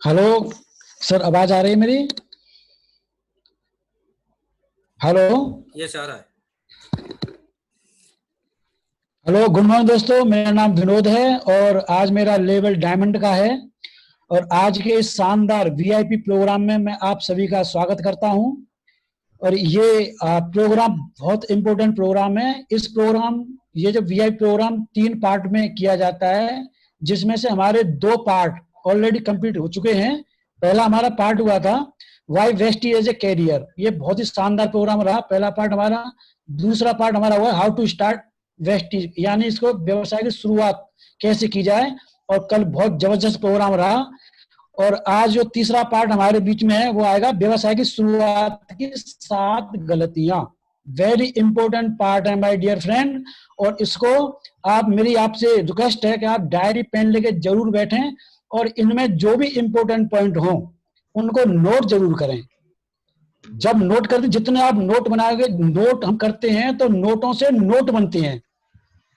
Hello sir, आवाज आ रही है मेरी? हेलो। यस आ रहा है। हेलो, गुड मॉर्निंग दोस्तों, मेरा नाम विनोद है और आज मेरा लेवल डायमंड का है। और आज के इस शानदार वीआईपी प्रोग्राम में मैं आप सभी का स्वागत करता हूं। और ये प्रोग्राम बहुत इंपॉर्टेंट प्रोग्राम है। इस प्रोग्राम ये जो वीआईपी प्रोग्राम 3 पार्ट में किया जाता है, जिसमें से हमारे 2 पार्ट ऑलरेडी कंप्लीट हो चुके हैं। पहला हमारा पार्ट हुआ था Y veshti as a career, ये बहुत ही शानदार प्रोग्राम रहा, पहला पार्ट हमारा। दूसरा पार्ट हमारा हुआ हाउ टू स्टार्ट वेस्टी, यानी इसको व्यवसाय की शुरुआत कैसे की जाए। और कल बहुत जबरदस्त प्रोग्राम रहा। और आज जो तीसरा पार्ट हमारे बीच में है वो आएगा व्यवसाय की शुरुआत की 7 गलतियां। वेरी इंपॉर्टेंट पार्ट है माय डियर फ्रेंड। और इसको आप, मेरी आपसे रिक्वेस्ट है कि आप डायरी पेन लेके जरूर बैठें और इनमें जो भी इंपॉर्टेंट पॉइंट हो उनको नोट जरूर करें। जब नोट करते, जितने आप नोट बनाओगे, नोट हम करते हैं तो नोटों से नोट बनते हैं,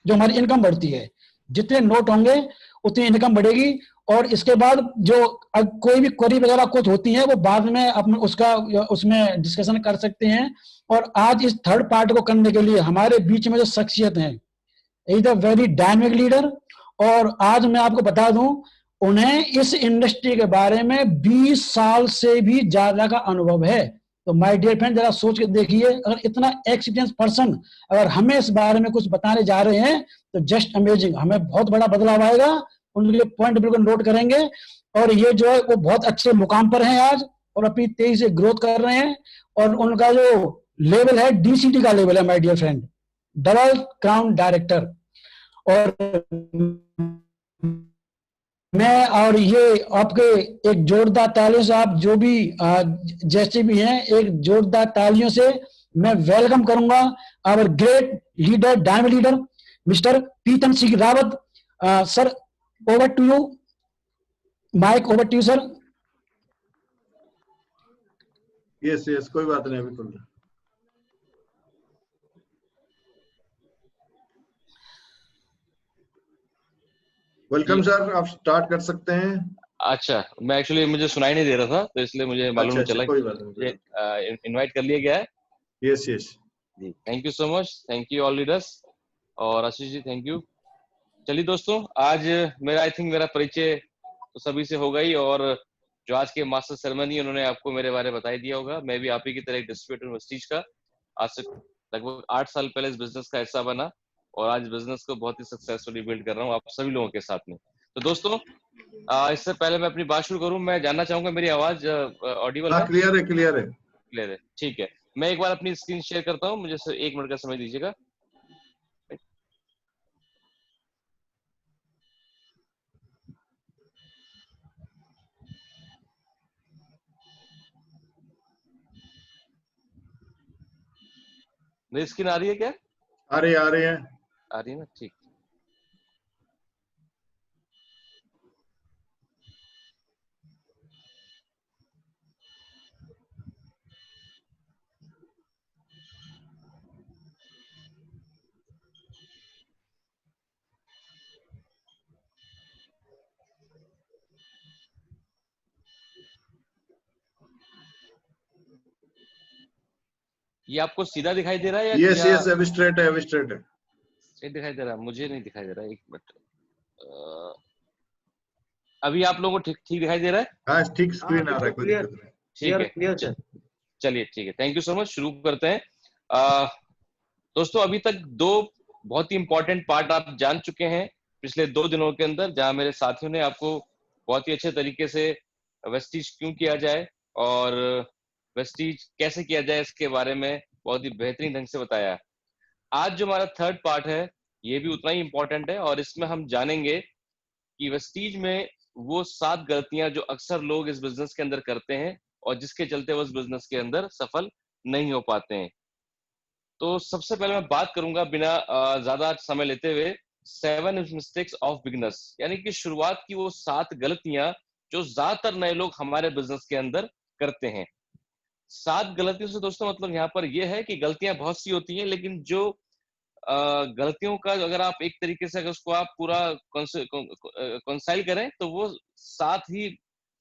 जो हमारी इनकम बढ़ती है। जितने नोट होंगे उतनी इनकम बढ़ेगी। और इसके बाद जो कोई भी क्वेरी वगैरह कुछ होती है वो बाद में अपने उसका उसमें डिस्कशन कर सकते हैं। और आज इस थर्ड पार्ट को करने के लिए हमारे बीच में जो शख्सियत है, is a very dynamic leader. और आज मैं आपको बता दूं, उन्हें इस इंडस्ट्री के बारे में 20 साल से भी ज्यादा का अनुभव है। तो माय डियर फ्रेंड, जरा सोच के देखिए, अगर इतना एक्सपीरियंस पर्सन अगर हमें इस बारे में कुछ बताने जा रहे हैं तो जस्ट अमेजिंग। हमें बहुत बड़ा बदलाव आएगा। उनके लिए पॉइंट बिल्कुल नोट करेंगे। और ये जो है वो बहुत अच्छे मुकाम पर हैं आज, और अपनी तेजी से ग्रोथ कर रहे हैं। और उनका जो लेवल है डीसीटी का लेवल है my dear friend, double crown director. और मैं, और ये आपके एक जोरदार तालियों से, आप जो भी जैसे भी हैं, एक जोरदार तालियों से मैं वेलकम करूंगा our great leader, diamond leader, mister Pitam Singh Rawat. Sir, over to you, mike over to you sir. Yes yes, कोई बात नहीं, अभी तो वेलकम सर, आप स्टार्ट कर सकते हैं। अच्छा, मैं एक्चुअली मुझे सुनाई नहीं दे रहा था तो इसलिए मुझे मालूम नहीं चला कोई बात नहीं, कि इनवाइट कर लिया गया है। यस यस जी, thank you so much, thank you all leaders. और आशीष जी, थैंक यू। चलिए दोस्तों, आज आई थिंक मेरा परिचय तो सभी से होगा ही। और जो आज के मास्टर सेरेमनी, उन्होंने आपको मेरे बारे में बता ही दिया होगा। मैं भी आप ही की तरह एक डिस्ट्रीब्यूटर वेस्टीज का आज से लगभग 8 साल पहले इस बिजनेस का हिस्सा बना, और आज बिजनेस को बहुत ही सक्सेसफुली बिल्ड कर रहा हूँ आप सभी लोगों के साथ में। तो दोस्तों, इससे पहले मैं अपनी बात शुरू करूं, मैं जानना चाहूंगा मेरी आवाज ऑडिबल है? क्लियर है, क्लियर है, क्लियर है, ठीक है। मैं एक बार अपनी स्क्रीन शेयर करता हूं, मुझे 1 मिनट का समय दीजिएगा। मेरी स्क्रीन आ रही है क्या? आ रही है, आ रही है ना, ठीक। ये आपको सीधा दिखाई दे रहा है या यस यस, अभी स्ट्रेट है, अभी स्ट्रेट है। स्ट्रेट दिखाई दे रहा है? मुझे नहीं दिखाई दे रहा है, 1 मिनट। अभी आप लोगों को ठीक ठीक दिखाई दे रहा है? हाँ, ठीक स्क्रीन आ रहा है, कोई दिक्कत नहीं। ठीक है, क्लियर। चलिए ठीक है, थैंक यू सो मच। शुरू करते हैं। दोस्तों, अभी तक 2 बहुत ही इंपॉर्टेंट पार्ट आप जान चुके हैं पिछले 2 दिनों के अंदर, जहां मेरे साथियों ने आपको बहुत ही अच्छे तरीके से वेस्टीज क्यों किया जाए और वेस्टीज कैसे किया जाए इसके बारे में बहुत ही बेहतरीन ढंग से बताया। आज जो हमारा थर्ड पार्ट है, ये भी उतना ही इंपॉर्टेंट है, और इसमें हम जानेंगे कि वेस्टीज में वो 7 गलतियां जो अक्सर लोग इस बिजनेस के अंदर करते हैं और जिसके चलते वो इस बिजनेस के अंदर सफल नहीं हो पाते हैं। तो सबसे पहले मैं बात करूंगा बिना ज्यादा समय लेते हुए 7 मिस्टेक्स ऑफ बिगनर्स, यानी कि शुरुआत की वो 7 गलतियां जो ज्यादातर नए लोग हमारे बिजनेस के अंदर करते हैं। 7 गलतियों से दोस्तों मतलब यहाँ पर यह है कि गलतियां बहुत सी होती हैं, लेकिन जो गलतियों का अगर आप एक तरीके से अगर उसको आप पूरा कंसाइल करें तो वो 7 ही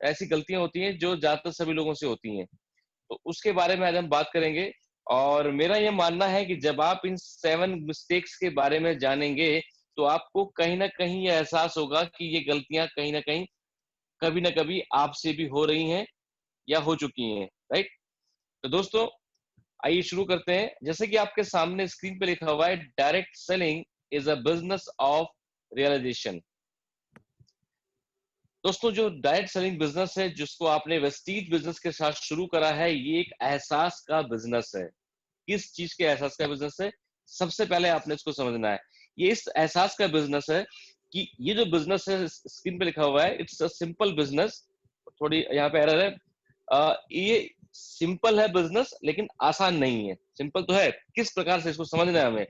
ऐसी गलतियां होती हैं जो ज्यादातर सभी लोगों से होती हैं, तो उसके बारे में आज हम बात करेंगे। और मेरा यह मानना है कि जब आप इन 7 मिस्टेक्स के बारे में जानेंगे तो आपको कहीं ना कहीं ये एहसास होगा कि ये गलतियां कहीं ना कभी आपसे भी हो रही हैं या हो चुकी हैं, राइट। तो दोस्तों आइए शुरू करते हैं। जैसे कि आपके सामने स्क्रीन पे लिखा हुआ है, direct selling is a business of realisation. दोस्तों जो डायरेक्ट सेलिंग बिजनेस है, जिसको आपने वेस्टीज बिजनेस के साथ शुरू करा है, ये एक एहसास का बिजनेस है। किस चीज के एहसास का बिजनेस है? सबसे पहले आपने इसको समझना है। ये इस एहसास का बिजनेस है कि ये जो बिजनेस है, स्क्रीन पे लिखा हुआ है, इट्स अ सिंपल बिजनेस। थोड़ी यहाँ पे एरर है। ये सिंपल है बिजनेस लेकिन आसान नहीं है। सिंपल तो है, किस प्रकार से इसको समझना है हमें।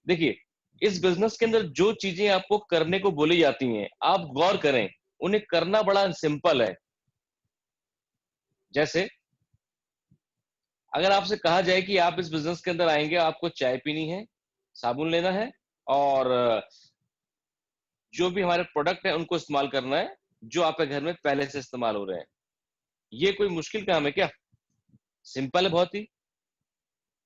देखिए, इस बिजनेस के अंदर जो चीजें आपको करने को बोली जाती हैं, आप गौर करें, उन्हें करना बड़ा सिंपल है। जैसे अगर आपसे कहा जाए कि आप इस बिजनेस के अंदर आएंगे, आपको चाय पीनी है, साबुन लेना है और जो भी हमारे प्रोडक्ट है उनको इस्तेमाल करना है जो आपके घर में पहले से इस्तेमाल हो रहे हैं। ये कोई मुश्किल काम है क्या? सिंपल है बहुत ही।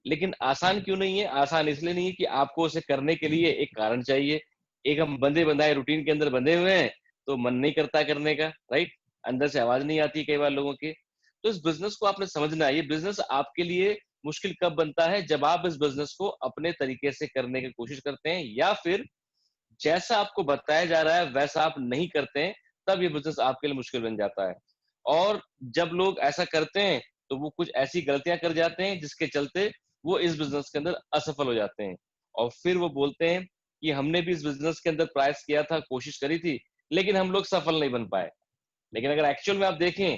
लेकिन आसान क्यों नहीं है? आसान इसलिए नहीं है कि आपको उसे करने के लिए एक कारण चाहिए। एक हम बंधे बंधाए रूटीन के अंदर बंधे हुए हैं तो मन नहीं करता करने का, राइट। अंदर से आवाज नहीं आती कई बार लोगों की। तो इस बिजनेस को आपने समझना है। ये बिजनेस आपके लिए मुश्किल कब बनता है? जब आप इस बिजनेस को अपने तरीके से करने की कोशिश करते हैं या फिर जैसा आपको बताया जा रहा है वैसा आप नहीं करते हैं, तब ये बिजनेस आपके लिए मुश्किल बन जाता है। और जब लोग ऐसा करते हैं तो वो कुछ ऐसी गलतियां कर जाते हैं जिसके चलते वो इस बिजनेस के अंदर असफल हो जाते हैं। और फिर वो बोलते हैं कि हमने भी इस बिजनेस के अंदर प्रयास किया था, कोशिश करी थी, लेकिन हम लोग सफल नहीं बन पाए। लेकिन अगर एक्चुअल में आप देखें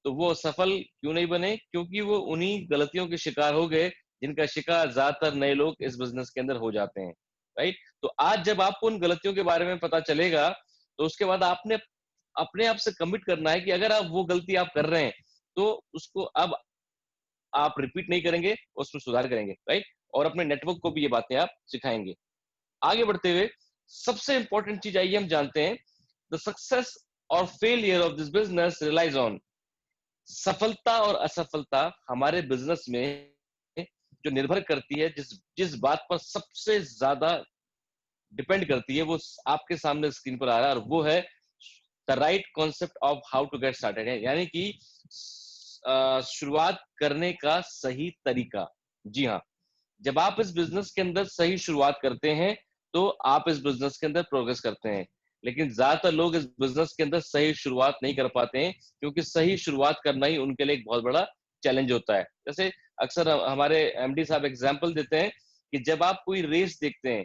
तो वो सफल क्यों नहीं बने? क्योंकि वो उन्हीं गलतियों के शिकार हो गए जिनका शिकार ज्यादातर नए लोग इस बिजनेस के अंदर हो जाते हैं, राइट। तो आज जब आपको उन गलतियों के बारे में पता चलेगा तो उसके बाद आपने अपने आप से कमिट करना है कि अगर आप वो गलती आप कर रहे हैं तो उसको अब आप रिपीट नहीं करेंगे, उसमें सुधार करेंगे, राइट। और अपने नेटवर्क को भी ये बातें आप सिखाएंगे। आगे बढ़ते हुए सबसे इंपॉर्टेंट चीज आइए हम जानते हैं, द सक्सेस और failure of this business relies on. सफलता और असफलता हमारे बिजनेस में जो निर्भर करती है, जिस जिस बात पर सबसे ज्यादा डिपेंड करती है, वो आपके सामने स्क्रीन पर आ रहा है और वो है the right concept of how to get started है, यानी कि शुरुआत करने का सही तरीका। जी हाँ, जब आप इस बिजनेस के अंदर सही शुरुआत करते हैं तो आप इस बिजनेस के अंदर प्रोग्रेस करते हैं। लेकिन ज्यादातर लोग इस बिजनेस के अंदर सही शुरुआत नहीं कर पाते हैं क्योंकि सही शुरुआत करना ही उनके लिए एक बहुत बड़ा चैलेंज होता है। जैसे अक्सर हमारे एमडी साहब एग्जाम्पल देते हैं कि जब आप कोई रेस देखते हैं,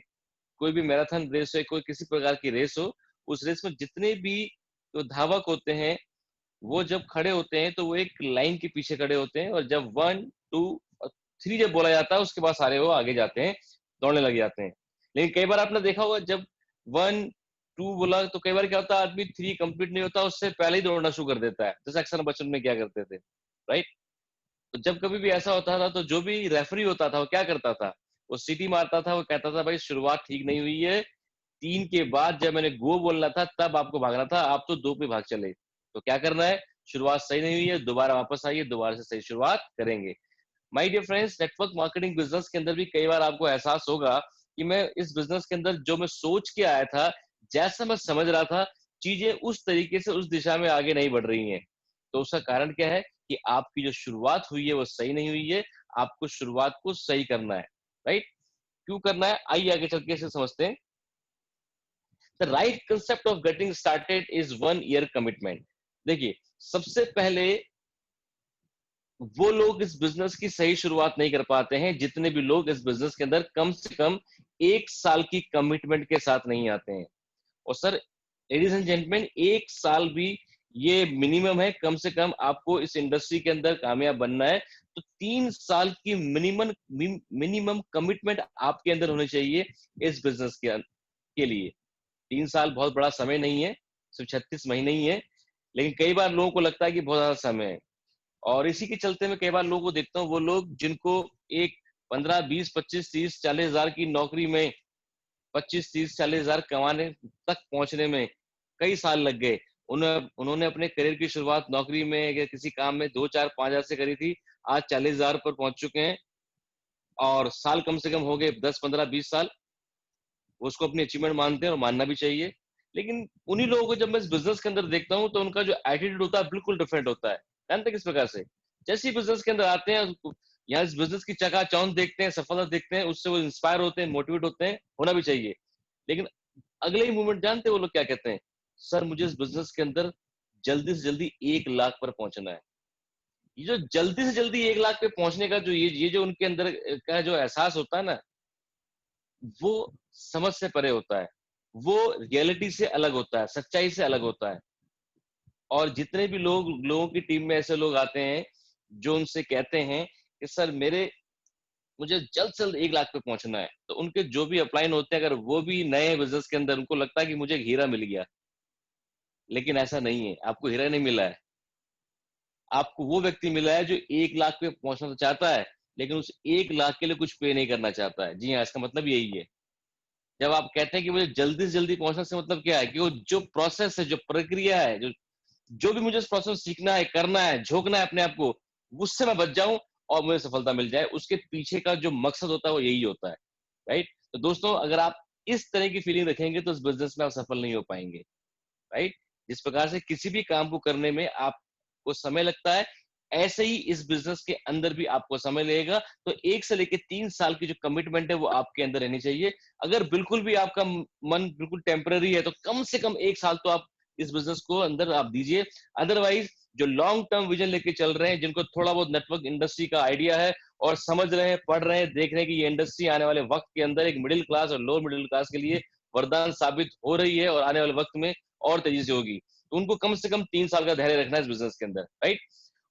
कोई भी मैराथन रेस हो, कोई किसी प्रकार की रेस हो, उस रेस में जितने भी तो धावक होते हैं वो जब खड़े होते हैं तो वो एक लाइन के पीछे खड़े होते हैं और जब 1 2 और 3 जब बोला जाता है उसके बाद सारे वो आगे जाते हैं, दौड़ने लग जाते हैं। लेकिन कई बार आपने देखा होगा जब 1 2 बोला तो कई बार क्या होता है, आदमी 3 कंप्लीट नहीं होता उससे पहले ही दौड़ना शुरू कर देता है, जैसे अक्सर बचपन में क्या करते थे, राइट। तो जब कभी भी ऐसा होता था तो जो भी रेफरी होता था वो क्या करता था, वो सीटी मारता था, वो कहता था भाई शुरुआत ठीक नहीं हुई है, 3 के बाद जब मैंने गो बोलना था तब आपको भागना था, आप तो 2 पे भाग चले। तो क्या करना है, शुरुआत सही नहीं हुई है, दोबारा वापस आइए, दोबारा से सही शुरुआत करेंगे। My dear friends, network marketing business के अंदर भी कई बार आपको एहसास होगा कि मैं इस बिजनेस के अंदर जो मैं सोच के आया था, जैसा मैं समझ रहा था, चीजें उस तरीके से उस दिशा में आगे नहीं बढ़ रही हैं। तो उसका कारण क्या है कि आपकी जो शुरुआत हुई है वो सही नहीं हुई है। आपको शुरुआत को सही करना है, राइट। क्यों करना है, आइए आगे चल के इसे समझते हैं। The right concept of getting started is 1 year commitment. देखिए, सबसे पहले वो लोग इस बिजनेस की सही शुरुआत नहीं कर पाते हैं जितने भी लोग इस बिजनेस के अंदर कम से कम 1 साल की कमिटमेंट के साथ नहीं आते हैं। और सर, लेडीज एंड जेंटलमैन, 1 साल भी ये मिनिमम है। कम से कम आपको इस इंडस्ट्री के अंदर कामयाब बनना है तो 3 साल की मिनिमम कमिटमेंट आपके अंदर होनी चाहिए इस बिजनेस के लिए। 3 साल बहुत बड़ा समय नहीं है, सिर्फ 36 महीने ही है, लेकिन कई बार लोगों को लगता है कि बहुत ज्यादा समय है। और इसी के चलते मैं कई बार लोगों को देखता हूँ, वो लोग जिनको एक 15 20 25 30 40 हजार की नौकरी में 25 30 40 हजार कमाने तक पहुंचने में कई साल लग गए, उन्होंने अपने करियर की शुरुआत नौकरी में या किसी काम में 2-4-5 हजार से करी थी, आज 40,000 पर पहुंच चुके हैं और साल कम से कम हो गए 10-15-20 साल। वो उसको अपनी अचीवमेंट मानते हैं और मानना भी चाहिए। लेकिन उन्हीं लोगों को जब मैं इस बिजनेस के अंदर देखता हूँ तो उनका जो एटीट्यूड होता है बिल्कुल डिफरेंट होता है। जानते हैं किस प्रकार से? जैसे ही बिजनेस के अंदर आते हैं, यहाँ इस बिजनेस की चकाचौंध देखते हैं, सफलता देखते हैं, उससे वो इंस्पायर होते हैं, मोटिवेट होते हैं, होना भी चाहिए। लेकिन अगले ही मोमेंट जानते हैं वो लोग क्या कहते हैं? सर मुझे इस बिजनेस के अंदर जल्दी से जल्दी 1 लाख पर पहुंचना है। ये जो जल्दी से जल्दी 1 लाख पे पहुंचने का जो ये जो उनके अंदर का जो एहसास होता है ना, वो समझ से परे होता है। वो रियलिटी से अलग होता है, सच्चाई से अलग होता है। और जितने भी लोगों की टीम में ऐसे लोग आते हैं जो उनसे कहते हैं कि सर मुझे जल्द से जल्द 1 लाख पे पहुंचना है, तो उनके जो भी अपलाइन होते हैं, अगर वो भी नए बिजनेस के अंदर उनको लगता है कि मुझे एक हीरा मिल गया, लेकिन ऐसा नहीं है। आपको हीरा नहीं मिला है, आपको वो व्यक्ति मिला है जो 1 लाख पे पहुंचना तो चाहता है, लेकिन उस 1 लाख के लिए कुछ पे नहीं करना चाहता है। जी हाँ, इसका मतलब यही है। जब आप कहते हैं कि मुझे जल्दी से जल्दी पहुंचने से मतलब क्या है कि वो जो प्रोसेस है, जो प्रक्रिया है, जो भी मुझे इस प्रोसेस सीखना है, करना है, झोंकना है अपने आप को, उससे मैं बच जाऊं और मुझे सफलता मिल जाए, उसके पीछे का जो मकसद होता है वो यही होता है। राइट? तो दोस्तों, अगर आप इस तरह की फीलिंग रखेंगे तो इस बिजनेस में आप सफल नहीं हो पाएंगे। राइट? जिस प्रकार से किसी भी काम को करने में आपको समय लगता है, ऐसे ही इस बिजनेस के अंदर भी आपको समय लगेगा। तो 1 से लेकर 3 साल की जो कमिटमेंट है वो आपके अंदर रहनी चाहिए। अगर बिल्कुल भी आपका मन बिल्कुल टेम्पररी है तो कम से कम 1 साल तो आप इस बिजनेस को अंदर आप दीजिए। अदरवाइज जो लॉन्ग टर्म विजन लेके चल रहे हैं, जिनको थोड़ा बहुत नेटवर्क इंडस्ट्री का आइडिया है और समझ रहे हैं, पढ़ रहे हैं, देख रहे हैं कि ये इंडस्ट्री आने वाले वक्त के अंदर एक मिडिल क्लास और लोअर मिडिल क्लास के लिए वरदान साबित हो रही है और आने वाले वक्त में और तेजी से होगी, तो उनको कम से कम 3 साल का धैर्य रखना है इस बिजनेस के अंदर। राइट?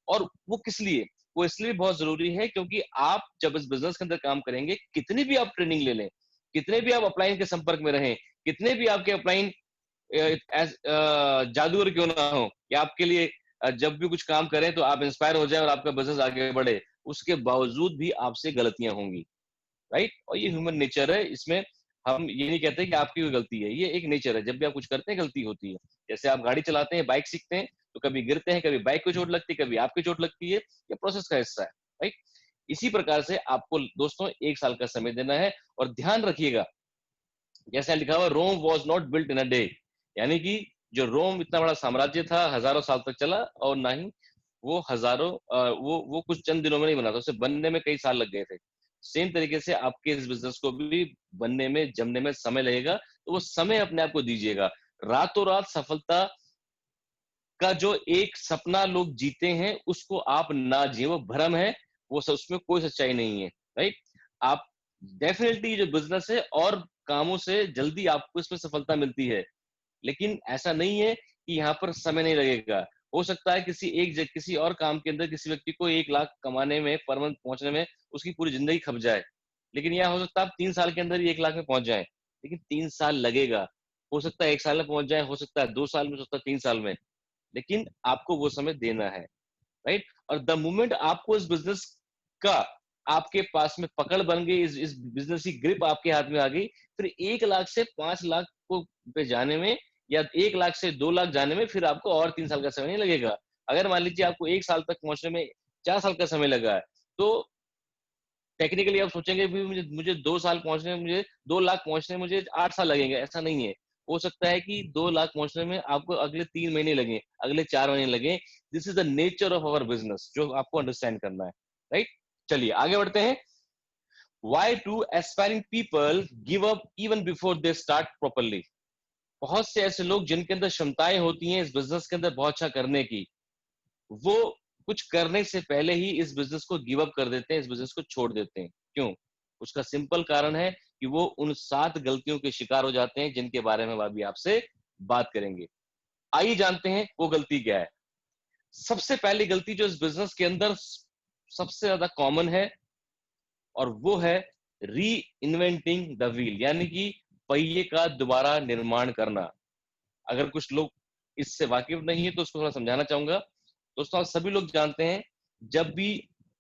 और वो किस लिए? वो इसलिए बहुत जरूरी है क्योंकि आप जब इस बिजनेस के अंदर काम करेंगे, कितनी भी आप ट्रेनिंग ले लें, कितने भी आप अपलाइन के संपर्क में रहें, कितने भी आपके अपलाइन जादूगर क्यों ना हो कि आपके लिए जब भी कुछ काम करें तो आप इंस्पायर हो जाए और आपका बिजनेस आगे बढ़े, उसके बावजूद भी आपसे गलतियां होंगी। राइट? और ये ह्यूमन नेचर है। इसमें हम ये नहीं कहते कि आपकी कोई गलती है, ये एक नेचर है। जब भी आप कुछ करते हैं गलती होती है। जैसे आप गाड़ी चलाते हैं, बाइक सीखते हैं, तो कभी गिरते हैं, कभी बाइक को चोट लगती है, कभी आपको चोट लगती है। ये प्रोसेस का हिस्सा है। राइट? इसी प्रकार से आपको दोस्तों 1 साल का समय देना है। और ध्यान रखिएगा, जैसे लिखा हुआ, Rome was not built in a day, यानी कि जो रोम इतना बड़ा साम्राज्य था, हजारों साल तक चला, और ना ही वो वो कुछ चंद दिनों में नहीं बना था, उसे बनने में कई साल लग गए थे। सेम तरीके से आपके इस बिजनेस को भी बनने में, जमने में समय लगेगा। तो वो समय अपने आप को दीजिएगा। रातों रात सफलता का जो एक सपना लोग जीते हैं, उसको आप ना जिए, वो भ्रम है। उसमें कोई सच्चाई नहीं है। राइट? आप डेफिनेटली जो बिजनेस है और कामों से जल्दी आपको इसमें सफलता मिलती है, लेकिन ऐसा नहीं है कि यहाँ पर समय नहीं लगेगा। हो सकता है किसी और काम के अंदर किसी व्यक्ति को 1 लाख कमाने में, पर मंथ पहुंचने में उसकी पूरी जिंदगी खप जाए, लेकिन यहाँ हो सकता है आप 3 साल के अंदर ही 1 लाख में पहुंच जाए, लेकिन 3 साल लगेगा। हो सकता है 1 साल में पहुंच जाए, हो सकता है 2 साल में, हो सकता है 3 साल में, लेकिन आपको वो समय देना है। राइट? और द मोमेंट आपको इस बिजनेस का, आपके पास में पकड़ बन गई, इस बिजनेस की ग्रिप आपके हाथ में आ गई, फिर 1 लाख से 5 लाख को पे जाने में, या 1 लाख से 2 लाख जाने में फिर आपको और 3 साल का समय नहीं लगेगा। अगर मान लीजिए आपको 1 साल तक पहुंचने में 4 साल का समय लगा है, तो टेक्निकली आप सोचेंगे भी मुझे 2 साल पहुंचने में, मुझे 2 लाख पहुंचने में मुझे 8 साल लगेंगे। ऐसा नहीं है। हो सकता है कि 2 लाख पहुंचने में आपको अगले 3 महीने लगे, अगले 4 महीने लगे। This is the nature of our business, जो आपको अंडरस्टैंड करना है। राइट? चलिए आगे बढ़ते हैं। Why do aspiring people give up even before they start properly? बहुत से ऐसे लोग जिनके अंदर क्षमताएं होती हैं इस बिजनेस के अंदर बहुत अच्छा करने की, वो कुछ करने से पहले ही इस बिजनेस को गिव अप कर देते हैं, इस बिजनेस को छोड़ देते हैं। क्यों? उसका सिंपल कारण है कि वो उन 7 गलतियों के शिकार हो जाते हैं, जिनके बारे में अभी आपसे बात करेंगे। आइए जानते हैं वो गलती क्या है। सबसे पहली गलती जो इस बिजनेस के अंदर सबसे ज्यादा कॉमन है, और वो है री इन्वेंटिंग द व्हील, यानी कि पहिए का दोबारा निर्माण करना। अगर कुछ लोग इससे वाकिफ नहीं है तो उसको थोड़ा समझाना चाहूंगा। दोस्तों, आप सभी लोग जानते हैं, जब भी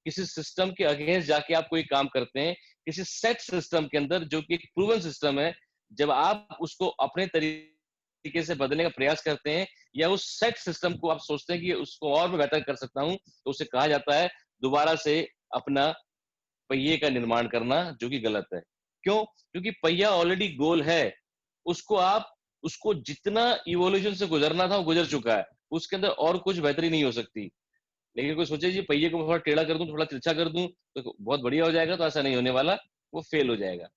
किसी सिस्टम के अगेंस्ट जाके आप कोई काम करते हैं, किसी सेट सिस्टम के अंदर जो कि एक प्रूवन सिस्टम है, जब आप उसको अपने तरीके तरीके से बदलने का प्रयास करते हैं, या उस सेट सिस्टम को आप सोचते हैं कि उसको और मैं बेहतर कर सकता हूं, तो उसे कहा जाता है दोबारा से अपना पहिए का निर्माण करना, जो कि गलत है। क्यों? क्योंकि पहिया ऑलरेडी गोल है, उसको जितना इवोल्यूशन से गुजरना था वो गुजर चुका है, उसके अंदर और कुछ बेहतरी नहीं हो सकती। लेकिन कोई सोचे जी पहिए को थोड़ा टेढ़ा कर दूं, थोड़ा तिरछा कर दूं तो बहुत बढ़िया हो जाएगा, तो ऐसा नहीं होने वाला, वो फेल हो जाएगा।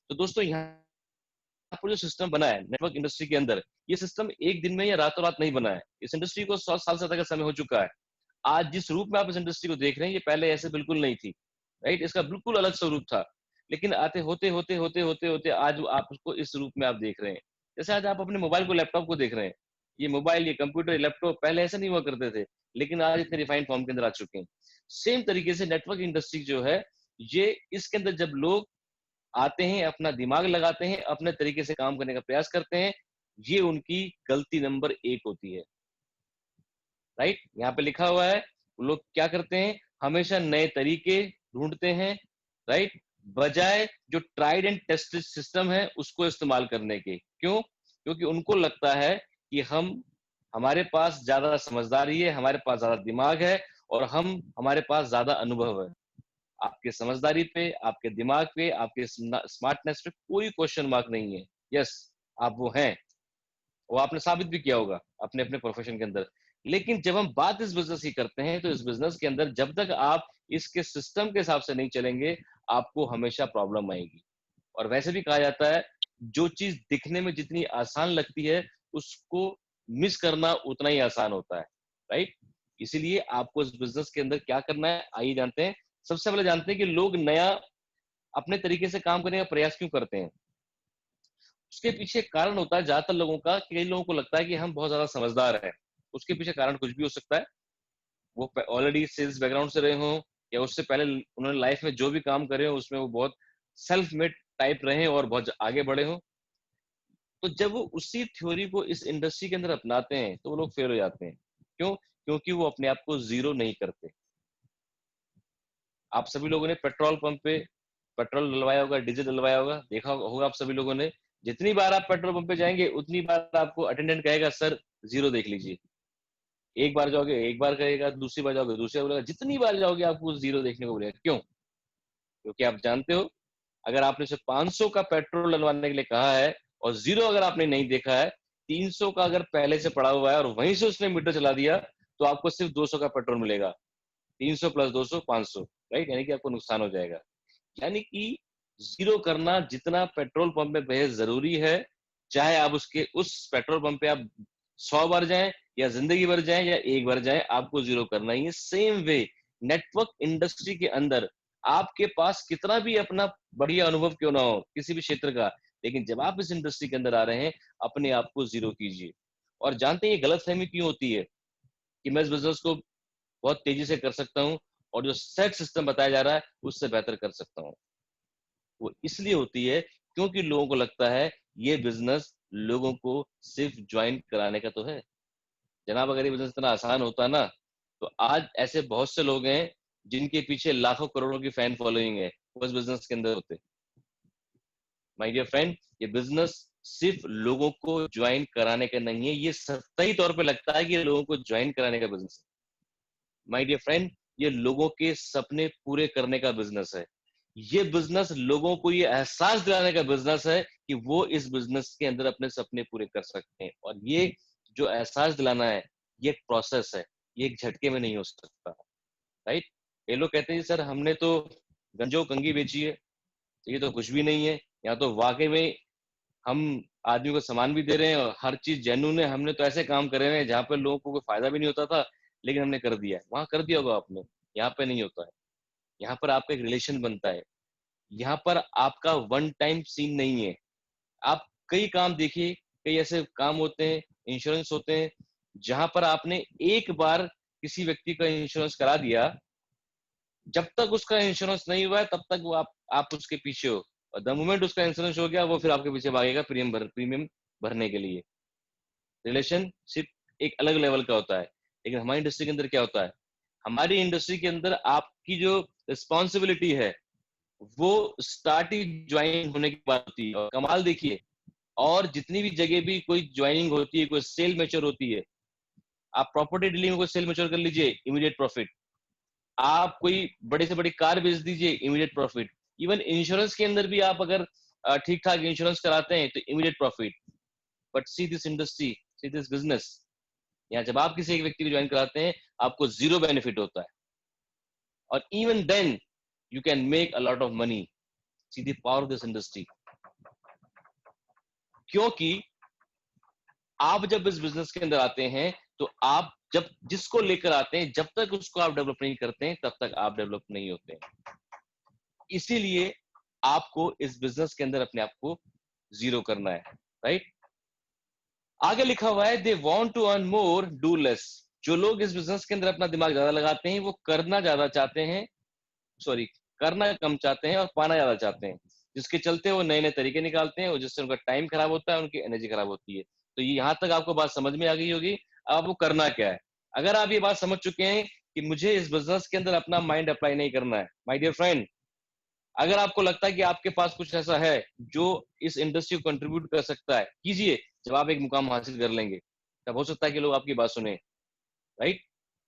तो दोस्तों यहाँ पर जो सिस्टम बना है नेटवर्क इंडस्ट्री के अंदर, ये सिस्टम एक दिन में या रातों रात नहीं बना है। इस इंडस्ट्री को 100 साल से ज्यादा का समय हो चुका है। आज जिस रूप में आप इस इंडस्ट्री को देख रहे हैं, ये पहले ऐसे बिल्कुल नहीं थी, राइट? इसका बिल्कुल अलग स्वरूप था, लेकिन आते होते होते होते होते होते आज आप उसको इस रूप में आप देख रहे हैं। जैसे आज आप अपने मोबाइल को, लैपटॉप को देख रहे हैं, ये मोबाइल, ये कंप्यूटर, ये लैपटॉप पहले ऐसा नहीं हुआ करते थे, लेकिन आज इतने रिफाइंड फॉर्म के अंदर आ चुके हैं। सेम तरीके से नेटवर्क इंडस्ट्री जो है, ये इसके अंदर जब लोग आते हैं, अपना दिमाग लगाते हैं, अपने तरीके से काम करने का प्रयास करते हैं, ये उनकी गलती नंबर 1 होती है, राइट? यहाँ पे लिखा हुआ है, वो लोग क्या करते हैं, हमेशा नए तरीके ढूंढते हैं, राइट? बजाय जो ट्राइड एंड टेस्टेड सिस्टम है उसको इस्तेमाल करने के। क्यों? क्योंकि उनको लगता है कि हमारे पास ज्यादा समझदारी है, हमारे पास ज्यादा दिमाग है, और हमारे पास ज्यादा अनुभव है। आपके समझदारी पे, आपके दिमाग पे, आपके स्मार्टनेस पे कोई क्वेश्चन मार्क नहीं है। यस, आप वो हैं, वो आपने साबित भी किया होगा अपने अपने प्रोफेशन के अंदर। लेकिन जब हम बात इस बिजनेस की करते हैं, तो इस बिजनेस के अंदर जब तक आप इसके सिस्टम के हिसाब से नहीं चलेंगे, आपको हमेशा प्रॉब्लम आएगी। और वैसे भी कहा जाता है, जो चीज दिखने में जितनी आसान लगती है, उसको मिस करना उतना ही आसान होता है, राइट? इसीलिए आपको इस बिजनेस के अंदर क्या करना है, आइए जानते हैं। सबसे पहले जानते हैं कि लोग नया अपने तरीके से काम करने का प्रयास क्यों करते हैं। उसके पीछे कारण होता है ज्यादातर लोगों का, कई लोगों को लगता है कि हम बहुत ज्यादा समझदार हैं। उसके पीछे कारण कुछ भी हो सकता है, वो ऑलरेडी सेल्स बैकग्राउंड से रहे हों, या उससे पहले उन्होंने लाइफ में जो भी काम करे हो उसमें वो बहुत सेल्फ मेड टाइप रहे और बहुत आगे बढ़े हों। तो जब वो उसी थ्योरी को इस इंडस्ट्री के अंदर अपनाते हैं, तो वो लोग फेल हो जाते हैं। क्यों? क्योंकि वो अपने आप को जीरो नहीं करते। आप सभी लोगों ने पेट्रोल पंप पे पेट्रोल डलवाया होगा, डीजल डलवाया होगा, देखा होगा आप सभी लोगों ने। जितनी बार आप पेट्रोल पंप पे जाएंगे, उतनी बार आपको अटेंडेंट कहेगा सर जीरो देख लीजिए। एक बार जाओगे एक बार कहेगा, दूसरी बार जाओगे दूसरी बार बोलेगा, जितनी बार जाओगे आपको जीरो देखने को मिलेगा। क्यों? क्योंकि आप जानते हो, अगर आपने सिर्फ 500 का पेट्रोल डलवाने के लिए कहा है और जीरो अगर आपने नहीं देखा है, 300 का अगर पहले से पड़ा हुआ है और वहीं से उसने मीटर चला दिया, तो आपको सिर्फ 200 का पेट्रोल मिलेगा। 300 प्लस 200 500, राइट? यानी कि आपको नुकसान हो जाएगा। यानी कि जीरो करना जितना पेट्रोल पंप में बेहद जरूरी है, चाहे आप उसके उस पेट्रोल पंप पे आप 100 बार जाएं, या जिंदगी भर जाएं, या एक बार जाएं, आपको जीरो करना ही है। सेम वे नेटवर्क इंडस्ट्री के अंदर आपके पास कितना भी अपना बढ़िया अनुभव क्यों ना हो किसी भी क्षेत्र का, लेकिन जब आप इस इंडस्ट्री के अंदर आ रहे हैं, अपने आप को जीरो कीजिए। और जानते हैं ये गलतफहमी क्यों होती है कि मैं इस बिजनेस को बहुत तेजी से कर सकता हूँ, और जो सेट सिस्टम बताया जा रहा है उससे बेहतर कर सकता हूँ। वो इसलिए होती है क्योंकि लोगों को लगता है ये बिजनेस लोगों को सिर्फ ज्वाइन कराने का तो है। जनाब, अगर ये बिजनेस इतना आसान होता ना, तो आज ऐसे बहुत से लोग हैं जिनके पीछे लाखों करोड़ों की फैन फॉलोइंग है, वो इस बिजनेस के अंदर होते। माय डियर फ्रेंड, ये बिजनेस सिर्फ लोगों को ज्वाइन कराने का नहीं है, ये सही तौर पे लगता है कि ये लोगों को ज्वाइन कराने का बिजनेस है। माय डियर फ्रेंड, ये लोगों के सपने पूरे करने का बिजनेस है। ये बिजनेस लोगों को ये एहसास दिलाने का बिजनेस है कि वो इस बिजनेस के अंदर अपने सपने पूरे कर सकते हैं। और ये जो एहसास दिलाना है, ये एक प्रोसेस है, ये एक झटके में नहीं हो सकता, राइट? ये लोग कहते हैं सर हमने तो गंजो कंगी बेची है, ये तो कुछ भी नहीं है। यहाँ तो वाकई में हम आदमी को सामान भी दे रहे हैं और हर चीज जेन्युइन है। हमने तो ऐसे काम करे हैं जहाँ पर लोगों को कोई फायदा भी नहीं होता था, लेकिन हमने कर दिया है। वहां कर दिया होगा आपने, यहाँ पे नहीं होता है। यहाँ पर आपका एक रिलेशन बनता है। यहाँ पर आपका वन टाइम सीन नहीं है। आप कई काम देखिए, कई ऐसे काम होते हैं, इंश्योरेंस होते हैं, जहां पर आपने एक बार किसी व्यक्ति का इंश्योरेंस करा दिया, जब तक उसका इंश्योरेंस नहीं हुआ है तब तक वो आप उसके पीछे हो, और द मोमेंट उसका इंश्योरेंस हो गया, वो फिर आपके पीछे भागेगा प्रीमियम भरने के लिए। रिलेशनशिप एक अलग लेवल का होता है। लेकिन हमारी इंडस्ट्री के अंदर क्या होता है, हमारी इंडस्ट्री के अंदर आपकी जो रिस्पॉन्सिबिलिटी है वो स्टार्ट ही ज्वाइन होने की बात होती है। और कमाल देखिए, और जितनी भी जगह भी कोई ज्वाइनिंग होती है, कोई सेल मैच्योर होती है, आप प्रॉपर्टी डीलिंग में कोई सेल मैच्योर कर लीजिए, इमीडिएट प्रॉफिट। आप कोई बड़े से बड़ी कार बेच दीजिए, इमीडिएट प्रॉफिट। इवन इंश्योरेंस के अंदर भी आप अगर ठीक ठाक इंश्योरेंस कराते हैं तो immediate profit. But see this industry, see this business, यहाँ जब आप किसी एक व्यक्ति को ज्वाइन कराते हैं आपको जीरो बेनिफिट होता है, और even then you can make a lot of money. See the power of this industry. क्योंकि आप जब इस बिजनेस के अंदर आते हैं तो आप जब जिसको लेकर आते हैं, जब तक उसको आप डेवलप नहीं करते हैं तब तक आप डेवलप नहीं होते हैं। इसीलिए आपको इस बिजनेस के अंदर अपने आप को जीरो करना है, राइट। आगे लिखा हुआ है they want to earn more do less. जो लोग इस बिजनेस के अंदर अपना दिमाग ज्यादा लगाते हैं वो करना ज्यादा चाहते हैं, सॉरी करना कम चाहते हैं और पाना ज्यादा चाहते हैं, जिसके चलते वो नए नए तरीके निकालते हैं और जिससे उनका टाइम खराब होता है, उनकी एनर्जी खराब होती है। तो ये यहाँ तक आपको बात समझ में आ गई होगी। अब आपको करना क्या है। अगर आप ये बात समझ चुके हैं कि मुझे इस बिजनेस के अंदर अपना माइंड अप्लाई नहीं करना है, माय डियर फ्रेंड, अगर आपको लगता है कि आपके पास कुछ ऐसा है जो इस इंडस्ट्री को कंट्रीब्यूट कर सकता है, कीजिए। जब आप एक मुकाम हासिल कर लेंगे तब हो सकता है कि लोग आपकी बात सुने, राइट।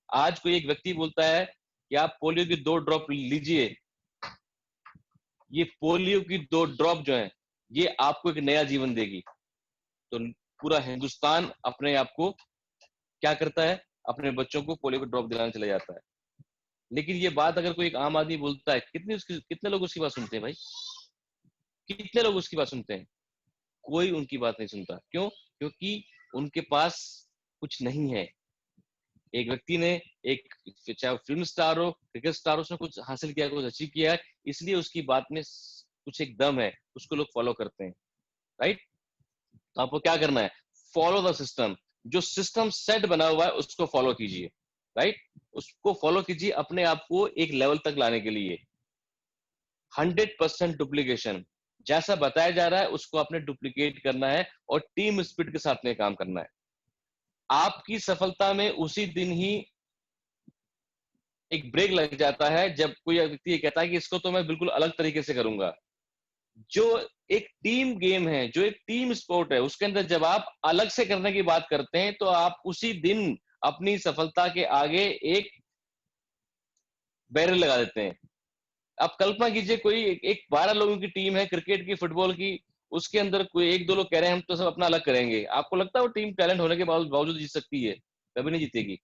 आज कोई एक व्यक्ति बोलता है कि आप पोलियो की 2 ड्रॉप लीजिए, ये पोलियो की 2 ड्रॉप जो है ये आपको एक नया जीवन देगी। तो पूरा हिंदुस्तान अपने आप को क्या करता है, अपने बच्चों को पोलियो की ड्रॉप दिलाने चला जाता है। लेकिन ये बात अगर कोई एक आम आदमी बोलता है, कितने लोग उसकी बात सुनते हैं भाई? कितने लोग उसकी बात सुनते हैं? कोई उनकी बात नहीं सुनता। क्यों? क्योंकि उनके पास कुछ नहीं है। एक व्यक्ति ने, एक चाहे फिल्म स्टार हो, क्रिकेट स्टार हो, उसने कुछ हासिल किया, कुछ अचीव किया है, इसलिए उसकी बात में कुछ एक दम है, उसको लोग फॉलो करते हैं, राइट। तो आपको क्या करना है? Follow the system. जो सिस्टम सेट बना हुआ है उसको फॉलो कीजिए, राइट। उसको फॉलो कीजिए अपने आप को एक लेवल तक लाने के लिए। 100% डुप्लीकेशन, जैसा बताया जा रहा है उसको आपने डुप्लीकेट करना है और टीम स्पिरिट के साथ में काम करना है। आपकी सफलता में उसी दिन ही एक ब्रेक लग जाता है जब कोई व्यक्ति ये कहता है कि इसको तो मैं बिल्कुल अलग तरीके से करूंगा। जो एक टीम गेम है, जो एक टीम स्पोर्ट है, उसके अंदर जब आप अलग से करने की बात करते हैं तो आप उसी दिन अपनी सफलता के आगे एक बैरियर लगा देते हैं। आप कल्पना कीजिए कोई एक 12 लोगों की टीम है क्रिकेट की, फुटबॉल की, उसके अंदर कोई 1-2 लोग कह रहे हैं हम तो सब अपना अलग करेंगे। आपको लगता है वो टीम टैलेंट होने के बावजूद जीत सकती है? कभी नहीं जीतेगी।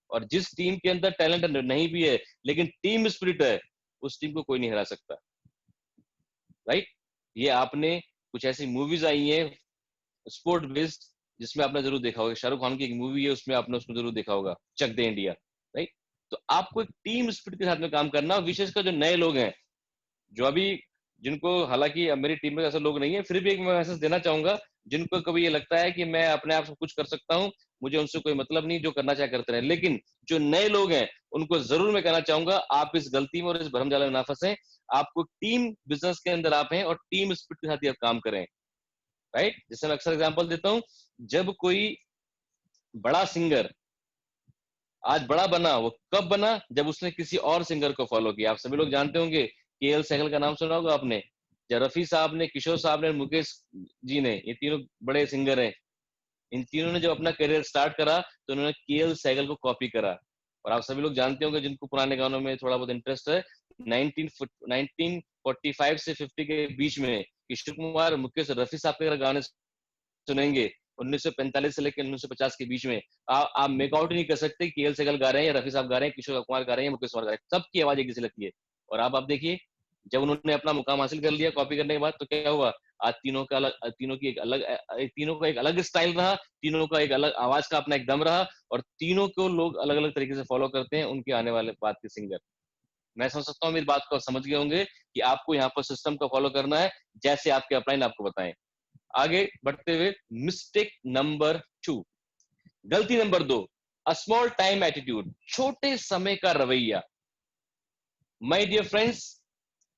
और जिस टीम के अंदर टैलेंट नहीं भी है लेकिन टीम स्पिरिट है, उस टीम को कोई नहीं हरा सकता, राइट। ये आपने कुछ ऐसी मूवीज आई हैं स्पोर्ट बेस्ड, जिसमें आपने जरूर देखा होगा। शाहरुख खान की एक मूवी है, उसमें आपने उसको जरूर देखा होगा, चक दे इंडिया, राइट। तो आपको एक टीम स्पिरिट के साथ में काम करना, विशेषकर जो नए लोग हैं, जो अभी, जिनको, हालांकि अब मेरी टीम में ऐसे लोग नहीं है, फिर भी एक मैं मैसेज देना चाहूंगा, जिनको कभी ये लगता है कि मैं अपने आप सब कुछ कर सकता हूं, मुझे उनसे कोई मतलब नहीं, जो करना चाहे करते रहे। लेकिन जो नए लोग हैं उनको जरूर मैं कहना चाहूंगा, आप इस गलती में और इस भरमजाल में ना फंसे। आपको टीम बिजनेस के अंदर आप हैं और टीम स्पिरिट के साथ ही आप काम करें, राइट। जैसे मैं अक्सर एग्जांपल देता हूं, जब कोई बड़ा सिंगर आज बड़ा बना, वो कब बना? जब उसने किसी और सिंगर को फॉलो किया। आप सभी लोग जानते होंगे, केएल सहगल का नाम सुना होगा आपने, या रफी साहब ने, किशोर साहब ने, मुकेश जी ने, ये तीनों बड़े सिंगर हैं। इन तीनों ने जब अपना करियर स्टार्ट करा तो उन्होंने केएल सहगल को कॉपी करा। और आप सभी लोग जानते होंगे, जिनको पुराने गानों में थोड़ा बहुत इंटरेस्ट है, 1945 से 50 के बीच में किशोर कुमार, मुकेश, रफी साहब के अगर गाने सुनेंगे 1945 से लेकर 1950 के बीच में, आप मेक आउट नहीं कर सकते केएल सहगल गा रहे हैं या रफी साहब गा रहे हैं, किशोर कुमार गा रहे हैं, मुकेश कुमार गा रहे हैं, सबकी आवाज एक जैसी लगती है। और आप देखिए, जब उन्होंने अपना मुकाम हासिल कर लिया कॉपी करने के बाद, तो क्या हुआ? आज तीनों का अलग, तीनों की एक अलग, तीनों का एक अलग स्टाइल रहा, तीनों का एक अलग आवाज का अपना एक दम रहा, और तीनों को लोग अलग अलग तरीके से फॉलो करते हैं, उनके आने वाले बाद के सिंगर। मैं समझ सकता हूँ, मेरी बात को समझ गए होंगे कि आपको यहाँ पर सिस्टम को फॉलो करना है, जैसे आपके अपलाइन आपको बताएं। आगे बढ़ते हुए, मिस्टेक नंबर 2, गलती number 2, a small time attitude, छोटे समय का रवैया। माय डियर फ्रेंड्स,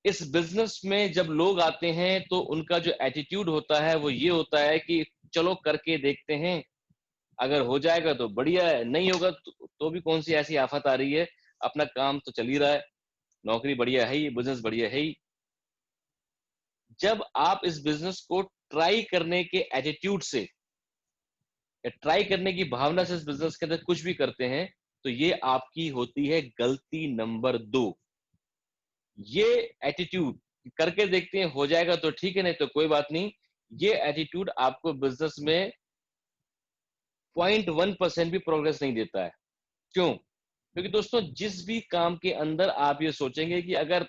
इस बिजनेस में जब लोग आते हैं तो उनका जो एटीट्यूड होता है वो ये होता है कि चलो करके देखते हैं, अगर हो जाएगा तो बढ़िया है, नहीं होगा तो भी कौन सी ऐसी आफत आ रही है, अपना काम तो चल ही रहा है, नौकरी बढ़िया है ही, बिजनेस बढ़िया है ही। जब आप इस बिजनेस को ट्राई करने के एटीट्यूड से या ट्राई करने की भावना से इस बिजनेस के अंदर कुछ भी करते हैं, तो ये आपकी होती है गलती नंबर 2। ये एटीट्यूड करके देखते हैं, हो जाएगा तो ठीक है, नहीं तो कोई बात नहीं। ये एटीट्यूड आपको बिजनेस में 0.1% भी प्रोग्रेस नहीं देता है। क्यों? क्योंकि दोस्तों, जिस भी काम के अंदर आप ये सोचेंगे कि अगर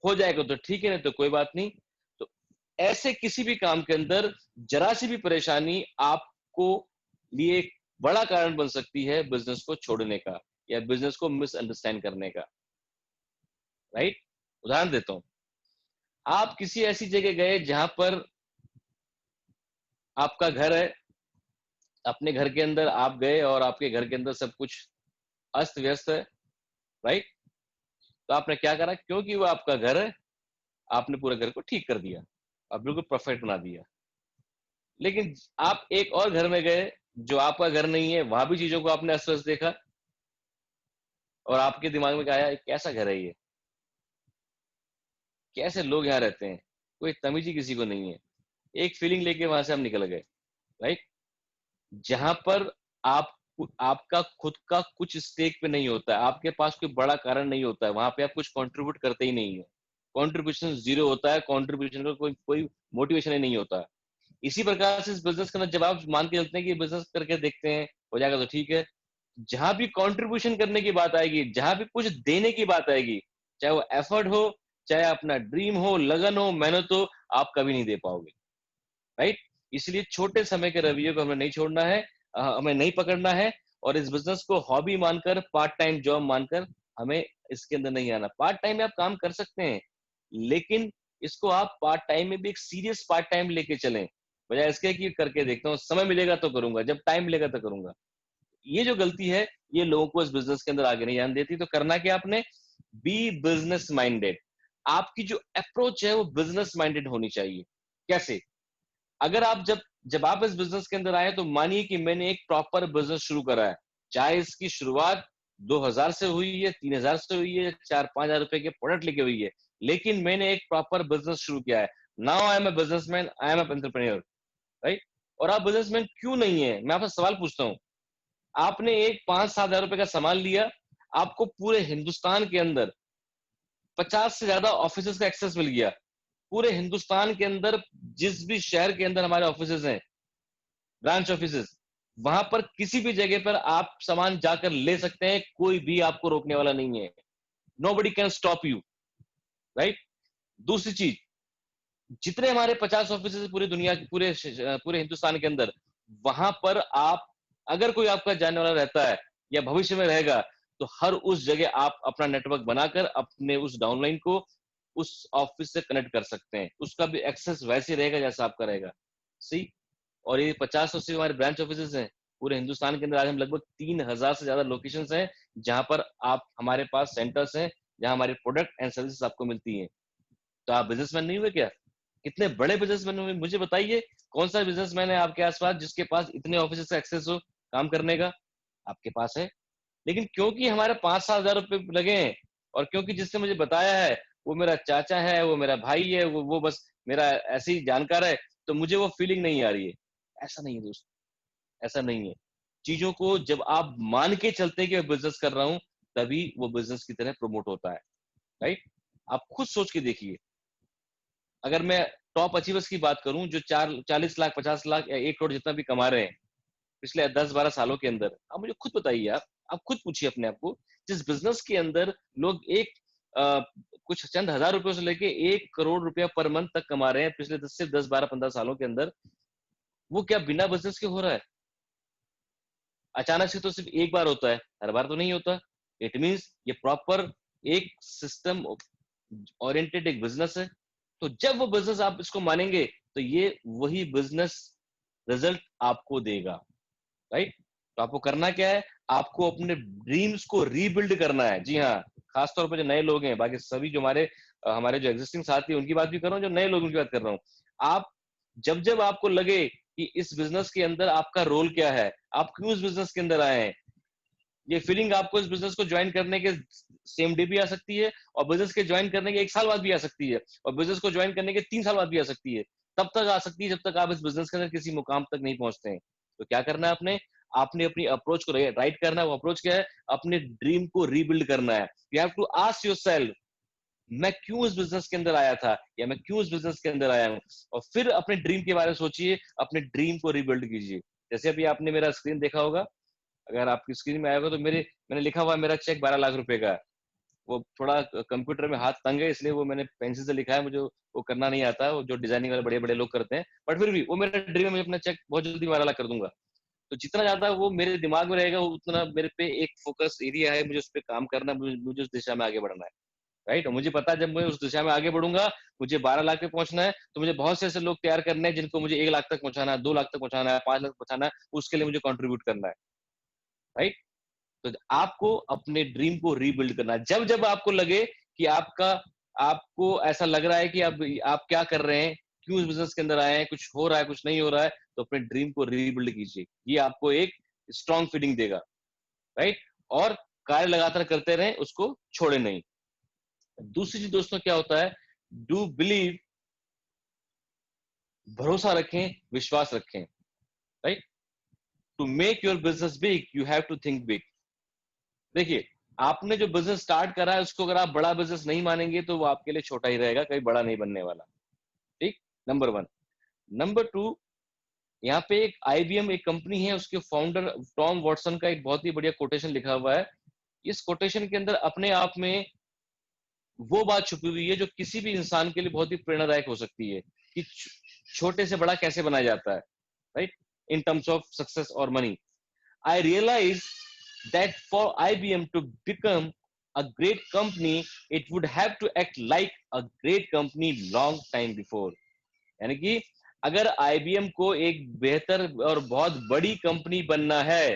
हो जाएगा तो ठीक है, नहीं तो कोई बात नहीं, तो ऐसे किसी भी काम के अंदर जरा सी भी परेशानी आपको लिए एक बड़ा कारण बन सकती है बिजनेस को छोड़ने का या बिजनेस को मिसअंडरस्टैंड करने का। राइट? उदाहरण देता हूं। आप किसी ऐसी जगह गए जहां पर आपका घर है, अपने घर के अंदर आप गए और आपके घर के अंदर सब कुछ अस्त व्यस्त है। राइट? तो आपने क्या करा? क्योंकि वो आपका घर है, आपने पूरे घर को ठीक कर दिया, आप बिल्कुल परफेक्ट बना दिया। लेकिन आप एक और घर में गए जो आपका घर नहीं है, वहां भी चीजों को आपने अस्त व्यस्त देखा और आपके दिमाग में क्या आया? कैसा घर है ये, कैसे लोग यहाँ रहते हैं, कोई तमीज ही किसी को नहीं है। एक फीलिंग लेके वहां से हम निकल गए। राइट? जहां पर आपका खुद का कुछ स्टेक पे नहीं होता है, आपके पास कोई बड़ा कारण नहीं होता है, वहां पे आप कुछ कंट्रीब्यूट करते ही नहीं है, कंट्रीब्यूशन जीरो होता है, कंट्रीब्यूशन का कोई मोटिवेशन ही नहीं होता है। इसी प्रकार से इस बिजनेस के अंदर जब आप मान के चलते हैं कि बिजनेस करके देखते हैं, हो जाएगा तो ठीक है, जहां भी कंट्रीब्यूशन करने की बात आएगी, जहां भी कुछ देने की बात आएगी, चाहे वो एफर्ट हो, चाहे अपना ड्रीम हो, लगन हो, मेहनत हो, आप कभी नहीं दे पाओगे। राइट? इसलिए छोटे समय के रवैये को हमें नहीं छोड़ना है, हमें नहीं पकड़ना है, और इस बिजनेस को हॉबी मानकर, पार्ट टाइम जॉब मानकर हमें इसके अंदर नहीं आना। पार्ट टाइम में आप काम कर सकते हैं, लेकिन इसको आप पार्ट टाइम में भी एक सीरियस पार्ट टाइम लेके चलें, बजाय इसके कि करके देखता हूँ, समय मिलेगा तो करूंगा, जब टाइम मिलेगा तो करूंगा। ये जो गलती है, ये लोगों को इस बिजनेस के अंदर आगे नहीं आने देती। तो करना क्या आपने? Be business minded. आपकी जो अप्रोच है वो बिजनेस माइंडेड होनी चाहिए। कैसे? अगर आप जब आप इस बिजनेस के अंदर आए, तो मानिए कि मैंने एक प्रॉपर बिजनेस शुरू करा है, चाहे इसकी शुरुआत 2000 से हुई है, 3000 से हुई है, 4-5 हजार रुपए के प्रोडक्ट लेके हुई है, लेकिन मैंने एक प्रॉपर बिजनेस शुरू किया है। Now I am a businessman, I am a entrepreneur. Right? और आप बिजनेसमैन क्यों नहीं है? मैं आपसे सवाल पूछता हूँ। आपने एक 5-7 हजार रुपए का सामान लिया, आपको पूरे हिंदुस्तान के अंदर 50 से ज्यादा ऑफिस का एक्सेस मिल गया। पूरे हिंदुस्तान के अंदर जिस भी शहर के अंदर हमारे ऑफिसेज हैं, ब्रांच ऑफिसेज, वहां पर किसी भी जगह पर आप सामान जाकर ले सकते हैं, कोई भी आपको रोकने वाला नहीं है। Nobody can stop you. Right? दूसरी चीज, जितने हमारे 50 ऑफिस पूरी दुनिया पूरे हिंदुस्तान के अंदर, वहां पर आप अगर कोई आपका जानने वाला रहता है या भविष्य में रहेगा, तो हर उस जगह आप अपना नेटवर्क बनाकर अपने उस डाउनलाइन को उस ऑफिस से कनेक्ट कर सकते हैं। उसका भी एक्सेस वैसे रहेगा जैसा आपका रहेगा। सी? और ये 50 हमारे ब्रांच ऑफिस हैं पूरे हिंदुस्तान के अंदर। आज हम लगभग 3000 से ज्यादा लोकेशंस हैं जहां पर आप हमारे पास सेंटर्स हैं, जहां हमारे प्रोडक्ट एंड सर्विसेज आपको मिलती हैं। तो आप बिजनेसमैन नहीं हुए क्या? कितने बड़े बिजनेसमैन हुए? मुझे बताइए, कौन सा बिजनेसमैन है आपके आसपास जिसके पास इतने ऑफिस से एक्सेस हो काम करने का? आपके पास है। लेकिन क्योंकि हमारे 5-7 हजार रुपए लगे हैं, और क्योंकि जिसने मुझे बताया है वो मेरा चाचा है, वो मेरा भाई है, वो बस मेरा ऐसे ही जानकार है, तो मुझे वो फीलिंग नहीं आ रही है। ऐसा नहीं है दोस्त, ऐसा नहीं है। चीजों को जब आप मान के चलते हैं कि मैं बिजनेस कर रहा हूं, तभी वो बिजनेस की तरह प्रमोट होता है। राइट? आप खुद सोच के देखिए, अगर मैं टॉप अचीवर्स की बात करूं जो 40 लाख, 50 लाख या 1 करोड़ जितना भी कमा रहे हैं पिछले 10-12 सालों के अंदर, आप मुझे खुद बताइए, आप खुद पूछिए अपने आप को, जिस बिजनेस के अंदर लोग कुछ चंद हजार रुपए से लेके 1 करोड़ रुपया पर मंथ तक कमा रहे हैं पिछले 10, 12, 15 सालों के अंदर, वो क्या बिना बिजनेस के हो रहा है? अचानक से तो सिर्फ एक बार होता है, हर बार तो नहीं होता। इट मींस ये प्रॉपर एक सिस्टम ओरिएंटेड एक बिजनेस है। तो जब वो बिजनेस आप इसको मानेंगे, तो ये वही बिजनेस रिजल्ट आपको देगा। राइट? तो आपको करना क्या है? आपको अपने ड्रीम्स को रीबिल्ड करना है। जी हाँ, खासतौर पर जो नए लोग हैं, बाकी सभी जो हमारे जो एग्जिस्टिंग साथी हैं उनकी बात भी कर रहा हूँ, जो नए लोगों की बात कर रहा हूँ। आप जब आपको लगे कि इस बिजनेस के अंदर आपका रोल क्या है, आप क्यों इस बिजनेस के अंदर आए हैं, ये फीलिंग आपको इस बिजनेस को ज्वाइन करने के सेम डे भी आ सकती है, और बिजनेस के ज्वाइन करने के 1 साल बाद भी आ सकती है, और बिजनेस को ज्वाइन करने के 3 साल बाद भी आ सकती है। तब तक आ सकती है जब तक आप इस बिजनेस के अंदर किसी मुकाम तक नहीं पहुंचते हैं। तो क्या करना है आपने अपनी अप्रोच को राइट करना है। वो अप्रोच क्या है? अपने ड्रीम को रीबिल्ड करना है। You have to ask yourself, मैं क्यों इस बिजनेस के अंदर आया था, या मैं क्यों इस बिजनेस के अंदर आया हूं, और फिर अपने ड्रीम के बारे में सोचिए, अपने ड्रीम को रिबिल्ड कीजिए। जैसे अभी आपने मेरा स्क्रीन देखा होगा, अगर आपकी स्क्रीन में आया होगा तो मैंने लिखा हुआ है मेरा चेक 12 लाख रुपए का। वो थोड़ा कंप्यूटर में हाथ तंग है, इसलिए वो मैंने पेंसिल से लिखा है, मुझे वो करना नहीं आता, वो जो डिजाइनिंग वाले बड़े बड़े लोग करते हैं। बट फिर भी वो मेरा ड्रीम है, मैं अपना चेक बहुत जल्दी 12 लाख कर दूंगा। तो जितना ज्यादा वो मेरे दिमाग में रहेगा, उतना मेरे पे एक फोकस एरिया है, मुझे उस पर काम करना है, मुझे उस दिशा में आगे बढ़ना है। राइट। और मुझे पता है जब मैं उस दिशा में आगे बढ़ूंगा, मुझे 12 लाख पे पहुंचना है, तो मुझे बहुत से ऐसे लोग तैयार करने हैं जिनको मुझे 1 लाख तक पहुंचाना है, 2 लाख तक पहुंचाना है, 5 लाख पहुंचाना है, उसके लिए मुझे कंट्रीब्यूट करना है। राइट। तो आपको अपने ड्रीम को रीबिल्ड करना है। जब जब आपको लगे कि आपको ऐसा लग रहा है कि आप क्या कर रहे हैं, क्यों इस बिजनेस के अंदर आए हैं, कुछ हो रहा है, कुछ नहीं हो रहा है, तो अपने ड्रीम को रीबिल्ड कीजिए। ये आपको एक स्ट्रॉन्ग फीलिंग देगा। राइट। और कार्य लगातार करते रहें, उसको छोड़े नहीं। दूसरी चीज दोस्तों क्या होता है, डू बिलीव, भरोसा रखें, विश्वास रखें। Right. To make your business big you have to think big. देखिए, आपने जो बिजनेस स्टार्ट करा है उसको अगर आप बड़ा बिजनेस नहीं मानेंगे तो वो आपके लिए छोटा ही रहेगा, कहीं बड़ा नहीं बनने वाला। ठीक, नंबर 1। नंबर 2, यहाँ पे एक IBM एक कंपनी है, उसके फाउंडर टॉम वॉटसन का एक बहुत ही बढ़िया कोटेशन लिखा हुआ है। इस कोटेशन के अंदर अपने आप में वो बात छुपी हुई है जो किसी भी इंसान के लिए बहुत ही प्रेरणादायक हो सकती है कि छोटे से बड़ा कैसे बनाया जाता है। Right, in terms of success और money. I realized that for IBM to become a great company, it would have to act like a great company long time before. यानी कि अगर IBM को एक बेहतर और बहुत बड़ी कंपनी बनना है,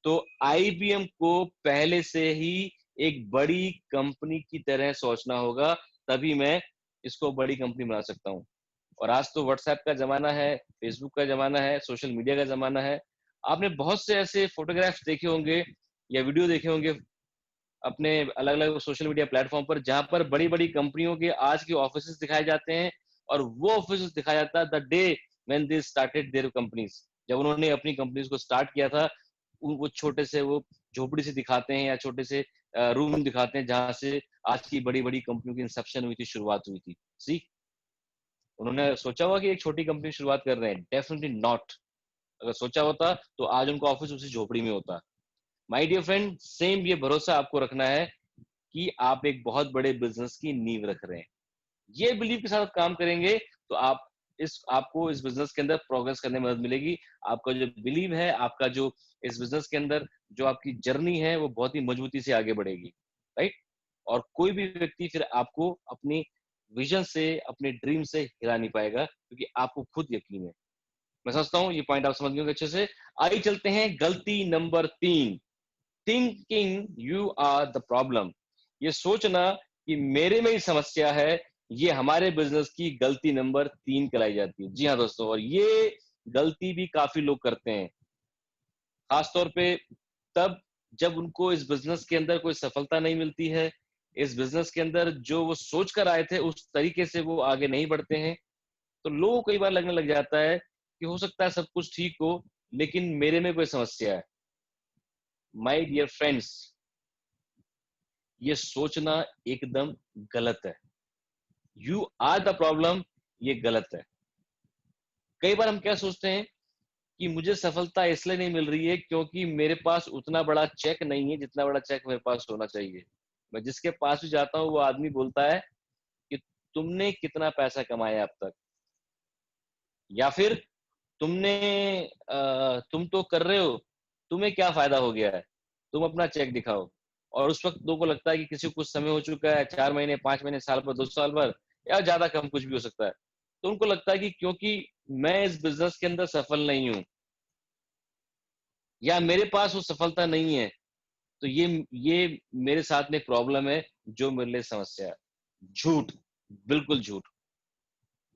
तो IBM को पहले से ही एक बड़ी कंपनी की तरह सोचना होगा, तभी मैं इसको बड़ी कंपनी बना सकता हूँ। और आज तो व्हाट्सएप का जमाना है, फेसबुक का जमाना है, सोशल मीडिया का जमाना है। आपने बहुत से ऐसे फोटोग्राफ्स देखे होंगे या वीडियो देखे होंगे अपने अलग अलग सोशल मीडिया प्लेटफॉर्म पर, जहां पर बड़ी बड़ी कंपनियों के आज के ऑफिस दिखाए जाते हैं, और वो ऑफिस दिखाया जाता है the day when they started their companies. जब उन्होंने अपनी कंपनीज को स्टार्ट किया था, वो छोटे से वो झोपड़ी से दिखाते हैं या छोटे से रूम दिखाते हैं जहां से आज की बड़ी बड़ी कंपनियों की इंसेप्शन हुई थी, शुरुआत हुई थी। सी, उन्होंने सोचा हुआ कि एक छोटी कंपनी शुरुआत कर रहे हैं? Definitely not. अगर सोचा होता तो आज उनका ऑफिस उसी झोपड़ी में होता। माय डियर फ्रेंड, सेम ये भरोसा आपको रखना है कि आप एक बहुत बड़े बिजनेस की नींव रख रहे हैं। ये बिलीव के साथ काम करेंगे तो आपको इस बिजनेस के अंदर प्रोग्रेस करने में मदद मिलेगी। आपका जो बिलीव है, आपका जो इस बिजनेस के अंदर जो आपकी जर्नी है, वो बहुत ही मजबूती से आगे बढ़ेगी। राइट। और कोई भी व्यक्ति फिर आपको अपनी विजन से, अपने ड्रीम से हिला नहीं पाएगा, क्योंकि आपको खुद यकीन है। मैं समझता हूँ ये पॉइंट आप समझ गए अच्छे से। आइए चलते हैं गलती number 3, thinking you are the problem. ये सोचना कि मेरे में ही समस्या है, ये हमारे बिजनेस की गलती नंबर 3 कहलाई जाती है। जी हाँ दोस्तों, और ये गलती भी काफी लोग करते हैं, खासतौर पे तब जब उनको इस बिजनेस के अंदर कोई सफलता नहीं मिलती है, इस बिजनेस के अंदर जो वो सोच कर आए थे उस तरीके से वो आगे नहीं बढ़ते हैं, तो लोगों को कई बार लगने लग जाता है कि हो सकता है सब कुछ ठीक हो, लेकिन मेरे में कोई समस्या है। माय डियर फ्रेंड्स, ये सोचना एकदम गलत है। यू आर द प्रॉब्लम, ये गलत है। कई बार हम क्या सोचते हैं कि मुझे सफलता इसलिए नहीं मिल रही है क्योंकि मेरे पास उतना बड़ा चेक नहीं है जितना बड़ा चेक मेरे पास होना चाहिए। मैं जिसके पास भी जाता हूँ वो आदमी बोलता है कि तुमने कितना पैसा कमाया अब तक, या फिर तुम तो कर रहे हो, तुम्हें क्या फायदा हो गया है, तुम अपना चेक दिखाओ। और उस वक्त लोगों को लगता है कि किसी को कुछ समय हो चुका है, 4 महीने, 5 महीने, साल भर, 2 साल भर, या ज्यादा कम कुछ भी हो सकता है, तो उनको लगता है कि क्योंकि मैं इस बिजनेस के अंदर सफल नहीं हूं या मेरे पास वो सफलता नहीं है, तो ये मेरे साथ में प्रॉब्लम है, जो मेरे लिए समस्या है। झूठ, बिल्कुल झूठ।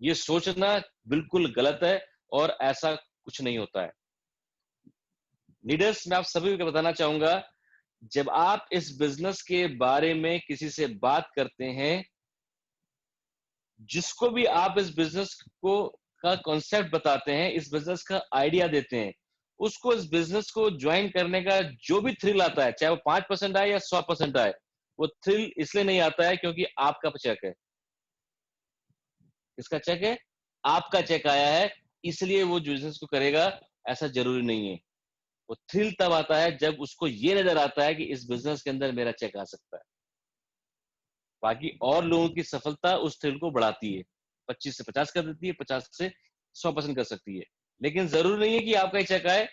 ये सोचना बिल्कुल गलत है और ऐसा कुछ नहीं होता है। लीडर्स, मैं आप सभी को बताना चाहूंगा, जब आप इस बिजनेस के बारे में किसी से बात करते हैं, जिसको भी आप इस बिजनेस को का कॉन्सेप्ट बताते हैं, इस बिजनेस का आइडिया देते हैं, उसको इस बिजनेस को ज्वाइन करने का जो भी थ्रिल आता है, चाहे वो 5% आए या 100% आए, वो थ्रिल इसलिए नहीं आता है क्योंकि आपका चेक है। किसका चेक है? आपका चेक आया है, इसलिए वो बिजनेस को करेगा, ऐसा जरूरी नहीं है। वो थ्रिल तब आता है जब उसको ये नजर आता है कि इस बिजनेस के अंदर मेरा चेक आ सकता है। बाकी और लोगों की सफलता उस थ्रिल को बढ़ाती है, 25 से 50 कर देती है, 50 से 100% कर सकती है। लेकिन जरूरी नहीं है कि आपका ही चेक आए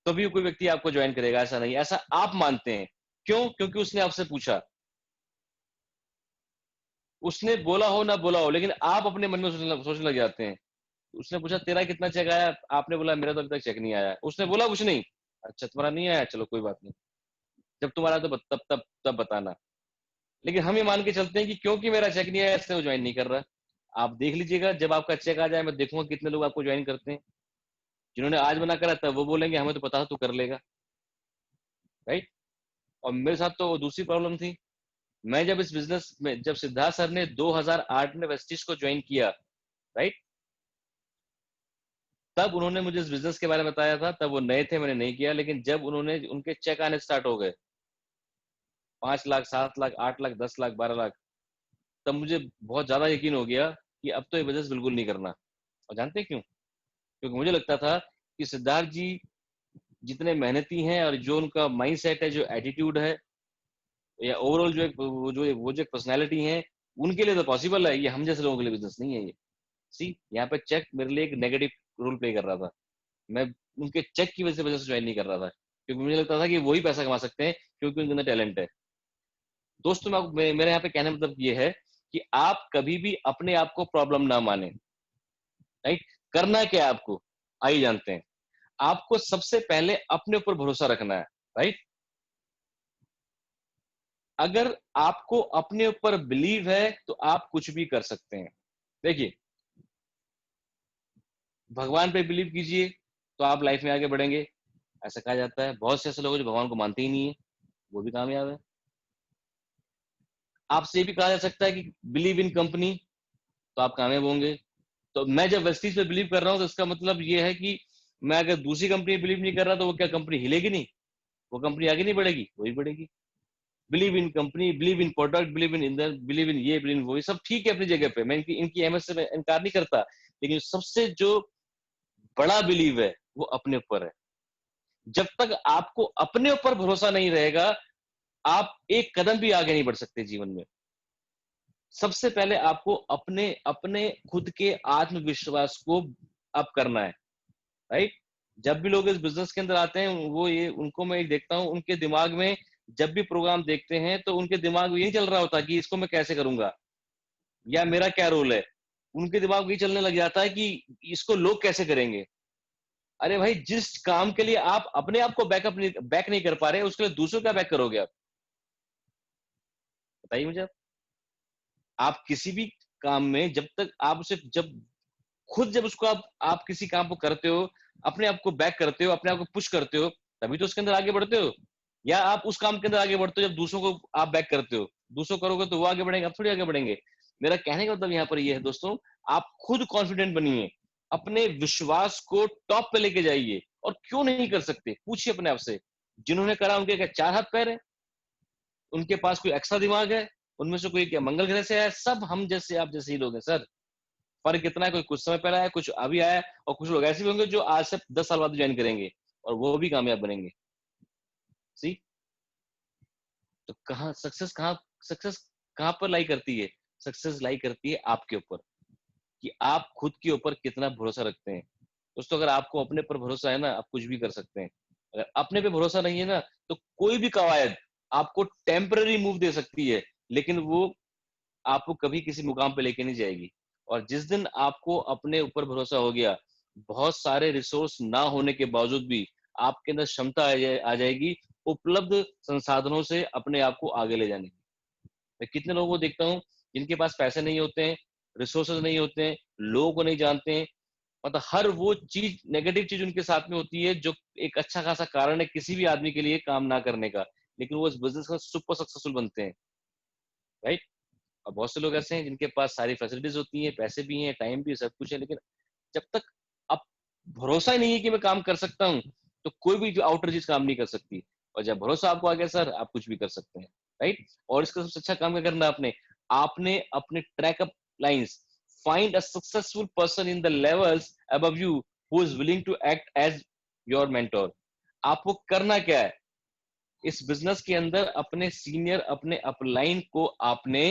तभी कोई व्यक्ति आपको ज्वाइन करेगा, ऐसा नहीं। ऐसा आप मानते हैं, क्यों? क्योंकि उसने आपसे पूछा, उसने बोला हो ना बोला हो, लेकिन आप अपने मन में सोचने लग जाते हैं। उसने पूछा तेरा कितना चेक आया, आपने बोला मेरा तो अभी तक चेक नहीं आया। उसने बोला कुछ नहीं, अच्छा तुम्हारा नहीं आया, चलो कोई बात नहीं, जब तुम्हारा तो तब तब तब बताना। लेकिन हम ये मान के चलते हैं कि क्योंकि मेरा चेक नहीं आया इसलिए वो ज्वाइन नहीं कर रहा। आप देख लीजिएगा, जब आपका चेक आ जाए मैं देखूंगा कितने लोग आपको ज्वाइन करते हैं। जिन्होंने आज मना करा था वो बोलेंगे हमें तो पता था तू कर लेगा, राइट। और मेरे साथ तो दूसरी प्रॉब्लम थी। मैं जब इस बिजनेस में, जब सिद्धार्थ सर ने 2008 में वेस्टिज को ज्वाइन किया, राइट, तब उन्होंने मुझे इस बिजनेस के बारे में बताया था। तब वो नए थे, मैंने नहीं किया। लेकिन जब उन्होंने, उनके चेक आने स्टार्ट हो गए 5 लाख, 7 लाख, 8 लाख, 10 लाख, 12 लाख, तब मुझे बहुत ज्यादा यकीन हो गया कि अब तो ये बिजनेस बिल्कुल नहीं करना। और जानते हैं क्यों? क्योंकि मुझे लगता था कि सिद्धार्थ जी जितने मेहनती हैं और जो उनका माइंड सेट है, जो एटीट्यूड है, या ओवरऑल जो एक पर्सनैलिटी है, उनके लिए तो पॉसिबल है। ये हम जैसे लोगों के लिए बिजनेस नहीं है ये। सी, यहाँ पे चेक मेरे लिए एक नेगेटिव रोल प्ले कर रहा था। मैं उनके चेक की वजह से ज्वाइन नहीं कर रहा था, क्योंकि मुझे लगता था कि वही पैसा कमा सकते हैं क्योंकि उनके अंदर टैलेंट है। दोस्तों, मेरे यहाँ पे कहने का मतलब ये है कि आप कभी भी अपने आप को प्रॉब्लम ना माने, राइट। करना क्या है आपको, आइए जानते हैं। आपको सबसे पहले अपने ऊपर भरोसा रखना है, राइट। अगर आपको अपने ऊपर बिलीव है तो आप कुछ भी कर सकते हैं। देखिए, भगवान पे बिलीव कीजिए तो आप लाइफ में आगे बढ़ेंगे, ऐसा कहा जाता है। बहुत से ऐसे लोग जो भगवान को मानते ही नहीं है, वो भी कामयाब है। आपसे ये भी कहा जा सकता है कि बिलीव इन कंपनी, तो आप कामयाब होंगे। तो मैं जब वेस्टीज पे बिलीव कर रहा हूं तो इसका मतलब ये है कि मैं अगर दूसरी कंपनी बिलीव नहीं कर रहा तो वो क्या कंपनी हिलेगी नहीं? वो कंपनी आगे नहीं बढ़ेगी, वही बढ़ेगी। Believe in company, believe in product, believe in Inder, believe in ये, बिलीव इन वो, ये सब ठीक है अपनी जगह पे, मैं इनकी अहमियत से मैं इनकार नहीं करता। लेकिन सबसे जो बड़ा बिलीव है वो अपने ऊपर है। जब तक आपको अपने ऊपर भरोसा नहीं रहेगा, आप एक कदम भी आगे नहीं बढ़ सकते जीवन में। सबसे पहले आपको अपने अपने खुद के आत्मविश्वास को अप करना है, राइट। जब भी लोग इस बिजनेस के अंदर आते हैं, वो ये, उनको मैं एक देखता हूं, उनके दिमाग में जब भी प्रोग्राम देखते हैं तो उनके दिमाग में ये नहीं चल रहा होता कि इसको मैं कैसे करूंगा या मेरा क्या रोल है। उनके दिमाग में ये चलने लग जाता है कि इसको लोग कैसे करेंगे। अरे भाई, जिस काम के लिए आप अपने आप को बैक नहीं कर पा रहे, उसके लिए दूसरों का बैक करोगे आप? बताइए मुझे। आप किसी भी काम में जब तक आप उसे, जब खुद जब उसको आप किसी काम को करते हो, अपने आप को बैक करते हो, अपने आप को पुश करते हो, तभी तो उसके अंदर आगे बढ़ते हो। या आप उस काम के अंदर आगे बढ़ते हो जब दूसरों को आप बैक करते हो। दूसरों करोगे तो वो आगे बढ़ेंगे, आप थोड़ी आगे बढ़ेंगे। मेरा कहने का मतलब यहाँ पर ये है दोस्तों, आप खुद कॉन्फिडेंट बनिए, अपने विश्वास को टॉप पे लेके जाइए। और क्यों नहीं कर सकते, पूछिए अपने आप से। जिन्होंने करा उनके क्या 4 हाथ पैर है? उनके पास कोई एक्स्ट्रा दिमाग है? उनमें से कोई क्या मंगल ग्रह से है? सब हम जैसे आप जैसे ही लोग हैं सर। फर्क इतना है, कोई कुछ समय पहले आया, कुछ अभी आया, और कुछ लोग ऐसे भी होंगे जो आज से 10 साल बाद ज्वाइन करेंगे और वो भी कामयाब बनेंगे। सी, तो सक्सेस कहाँ पर लाई करती है? सक्सेस लाई करती है आपके ऊपर, कि आप खुद के ऊपर कितना भरोसा रखते हैं। दोस्तों, अगर आपको अपने पर भरोसा है ना, आप कुछ भी कर सकते हैं। अगर अपने पे भरोसा नहीं है ना, तो कोई भी कवायद आपको टेम्पररी मूव दे सकती है, लेकिन वो आपको कभी किसी मुकाम पे लेके नहीं जाएगी। और जिस दिन आपको अपने ऊपर भरोसा हो गया, बहुत सारे रिसोर्स ना होने के बावजूद भी आपके अंदर क्षमता आ जाएगी उपलब्ध संसाधनों से अपने आप को आगे ले जाने की। मैं कितने लोगों को देखता हूँ जिनके पास पैसे नहीं होते हैं, रिसोर्सेज नहीं होते हैं, लोगों को नहीं जानते हैं, मतलब हर वो चीज, नेगेटिव चीज उनके साथ में होती है जो एक अच्छा खासा कारण है किसी भी आदमी के लिए काम ना करने का, लेकिन वो इस बिजनेस का सुपर सक्सेसफुल बनते हैं, राइट। और बहुत से लोग ऐसे हैं जिनके पास सारी फैसिलिटीज होती हैं, पैसे भी हैं, टाइम भी है, सब कुछ है, लेकिन जब तक आप भरोसा ही नहीं है कि मैं काम कर सकता हूँ, तो कोई भी जो आउटर चीज काम नहीं कर सकती। और जब भरोसा आपको आ गया सर, आप कुछ भी कर सकते हैं, राइट। और इसका सबसे अच्छा काम क्या करना है आपने, आपने अपने track up lines, find a successful person in the levels above you who is willing to act as your mentor. आपको करना क्या है इस बिजनेस के अंदर, अपने सीनियर, अपने अपलाइन को आपने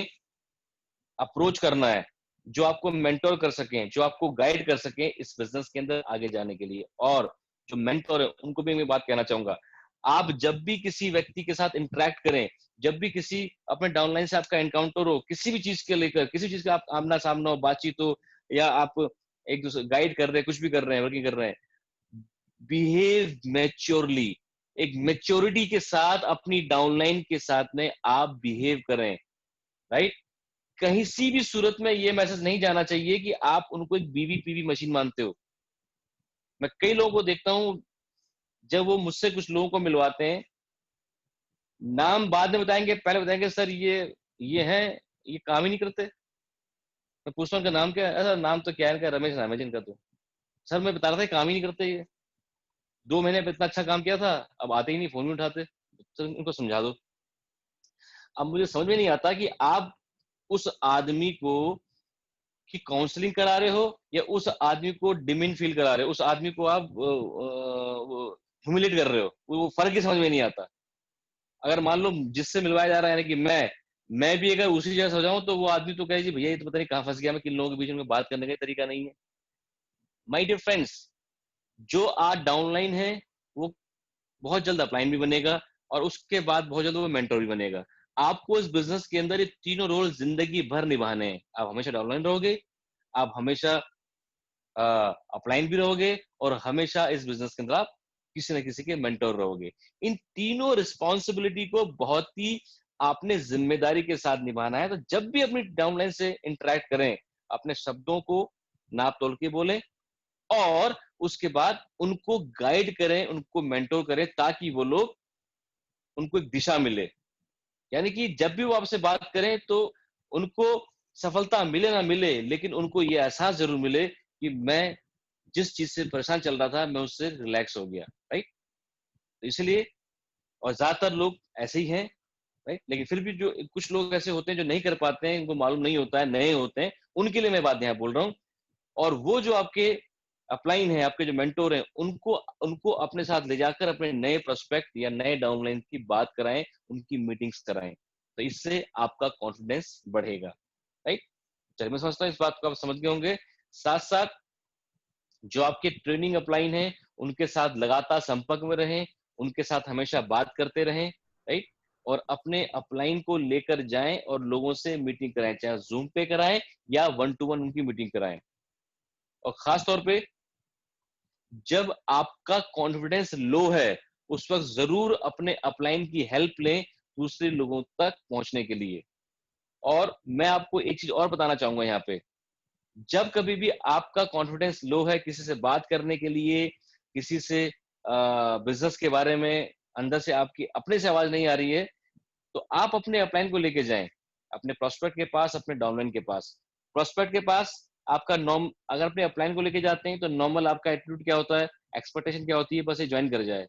अप्रोच करना है, जो आपको मेंटोर कर सकें, जो आपको गाइड कर सकें इस बिजनेस के अंदर आगे जाने के लिए। और जो मेंटोर है उनको भी मैं बात कहना चाहूंगा, आप जब भी किसी व्यक्ति के साथ इंटरेक्ट करें, जब भी किसी अपने डाउनलाइन से आपका एनकाउंटर हो, किसी भी चीज के लेकर, किसी चीज का आप आमना सामना हो, बातचीत हो, या आप एक दूसरे गाइड कर रहे हैं, कुछ भी कर रहे हैं, वर्किंग कर रहे हैं, बिहेव मैच्योरली। एक मेच्योरिटी के साथ अपनी डाउनलाइन के साथ में आप बिहेव करें, राइट। कहीं सी भी सूरत में ये मैसेज नहीं जाना चाहिए कि आप उनको एक बीवी पीवी मशीन मानते हो। मैं कई लोगों को देखता हूं, जब वो मुझसे कुछ लोगों को मिलवाते हैं, नाम बाद में बताएंगे, पहले बताएंगे सर ये है, ये काम ही नहीं करते। मैं पूछता हूँ इनका नाम क्या है, सर नाम तो क्या है इनका, रमेश नाम है जिनका। तो सर मैं बता रहा था काम ही नहीं करते, ये 2 महीने में इतना अच्छा काम किया था, अब आते ही नहीं, फोन भी उठाते। सर उनको समझा दो। अब मुझे समझ में नहीं आता कि आप उस आदमी को की काउंसलिंग करा रहे हो, या उस आदमी को डिमिन फील करा रहे हो, उस आदमी को आप ह्यूमिलेट कर रहे हो, वो फर्क ही समझ में नहीं आता। अगर मान लो जिससे मिलवाया जा रहा है, कि मैं भी अगर उसी जैसा हो जाऊं, तो वो आदमी तो कहे जी भैया ये तो पता नहीं कहाँ फंस गया, मैं किन लोगों के बीच में बात करने का तरीका नहीं है। माय डियर फ्रेंड्स, जो आज डाउनलाइन है वो बहुत जल्द अपलाइन भी बनेगा, और उसके बाद बहुत जल्द वो मेंटर भी बनेगा। आपको इस बिजनेस के अंदर ये तीनों रोल जिंदगी भर निभाने हैं। आप हमेशा डाउनलाइन रहोगे, आप हमेशा अपलाइन भी रहोगे, और हमेशा इस बिजनेस के अंदर आप किसी न किसी के मेंटर रहोगे। इन तीनों रिस्पॉन्सिबिलिटी को बहुत ही आपने जिम्मेदारी के साथ निभाना है। तो जब भी अपनी डाउनलाइन से इंटरेक्ट करें, अपने शब्दों को नाप तोल के बोलें, और उसके बाद उनको गाइड करें, उनको मेंटोर करें, ताकि वो लोग, उनको एक दिशा मिले। यानी कि जब भी वो आपसे बात करें, तो उनको सफलता मिले ना मिले, लेकिन उनको ये एहसास जरूर मिले कि मैं जिस चीज से परेशान चल रहा था, मैं उससे रिलैक्स हो गया, राइट। तो इसलिए, और ज्यादातर लोग ऐसे ही हैं, राइट। लेकिन फिर भी जो कुछ लोग ऐसे होते हैं जो नहीं कर पाते हैं, उनको मालूम नहीं होता है, नए होते हैं, उनके लिए मैं बात यहाँ बोल रहा हूँ। और वो जो आपके अपलाइन है, आपके जो मेंटोर हैं, उनको उनको अपने साथ ले जाकर अपने नए प्रोस्पेक्ट या नए डाउनलाइन की बात कराएं, उनकी मीटिंग्स कराएं। तो इससे आपका कॉन्फिडेंस बढ़ेगा, राइट। चलिए, मैं समझता हूँ इस बात को आप समझ गए होंगे। साथ साथ जो आपके ट्रेनिंग अपलाइन है, उनके साथ लगातार संपर्क में रहें, उनके साथ हमेशा बात करते रहें, राइट। और अपने अपलाइन को लेकर जाएं और लोगों से मीटिंग कराएं, चाहे जूम पे कराएं या 1-to-1 उनकी मीटिंग कराएं। और खास तौर पे जब आपका कॉन्फिडेंस लो है, उस वक्त जरूर अपने अपलाइन की हेल्प लें दूसरे लोगों तक पहुंचने के लिए। और मैं आपको एक चीज और बताना चाहूंगा यहाँ पे, जब कभी भी आपका कॉन्फिडेंस लो है, किसी से बात करने के लिए, किसी से बिजनेस के बारे में अंदर से आपकी अपने से आवाज नहीं आ रही है, तो आप अपने अपलाइन को लेके जाएं, अपने प्रोस्पेक्ट के पास, अपने डाउनलाइन के पास। प्रोस्पेक्ट के पास आपका अगर अपने अपलाइन को लेके जाते हैं, तो नॉर्मल आपका एटीट्यूड क्या होता है, एक्सपेक्टेशन क्या होती है, बस ये ज्वाइन कर जाए।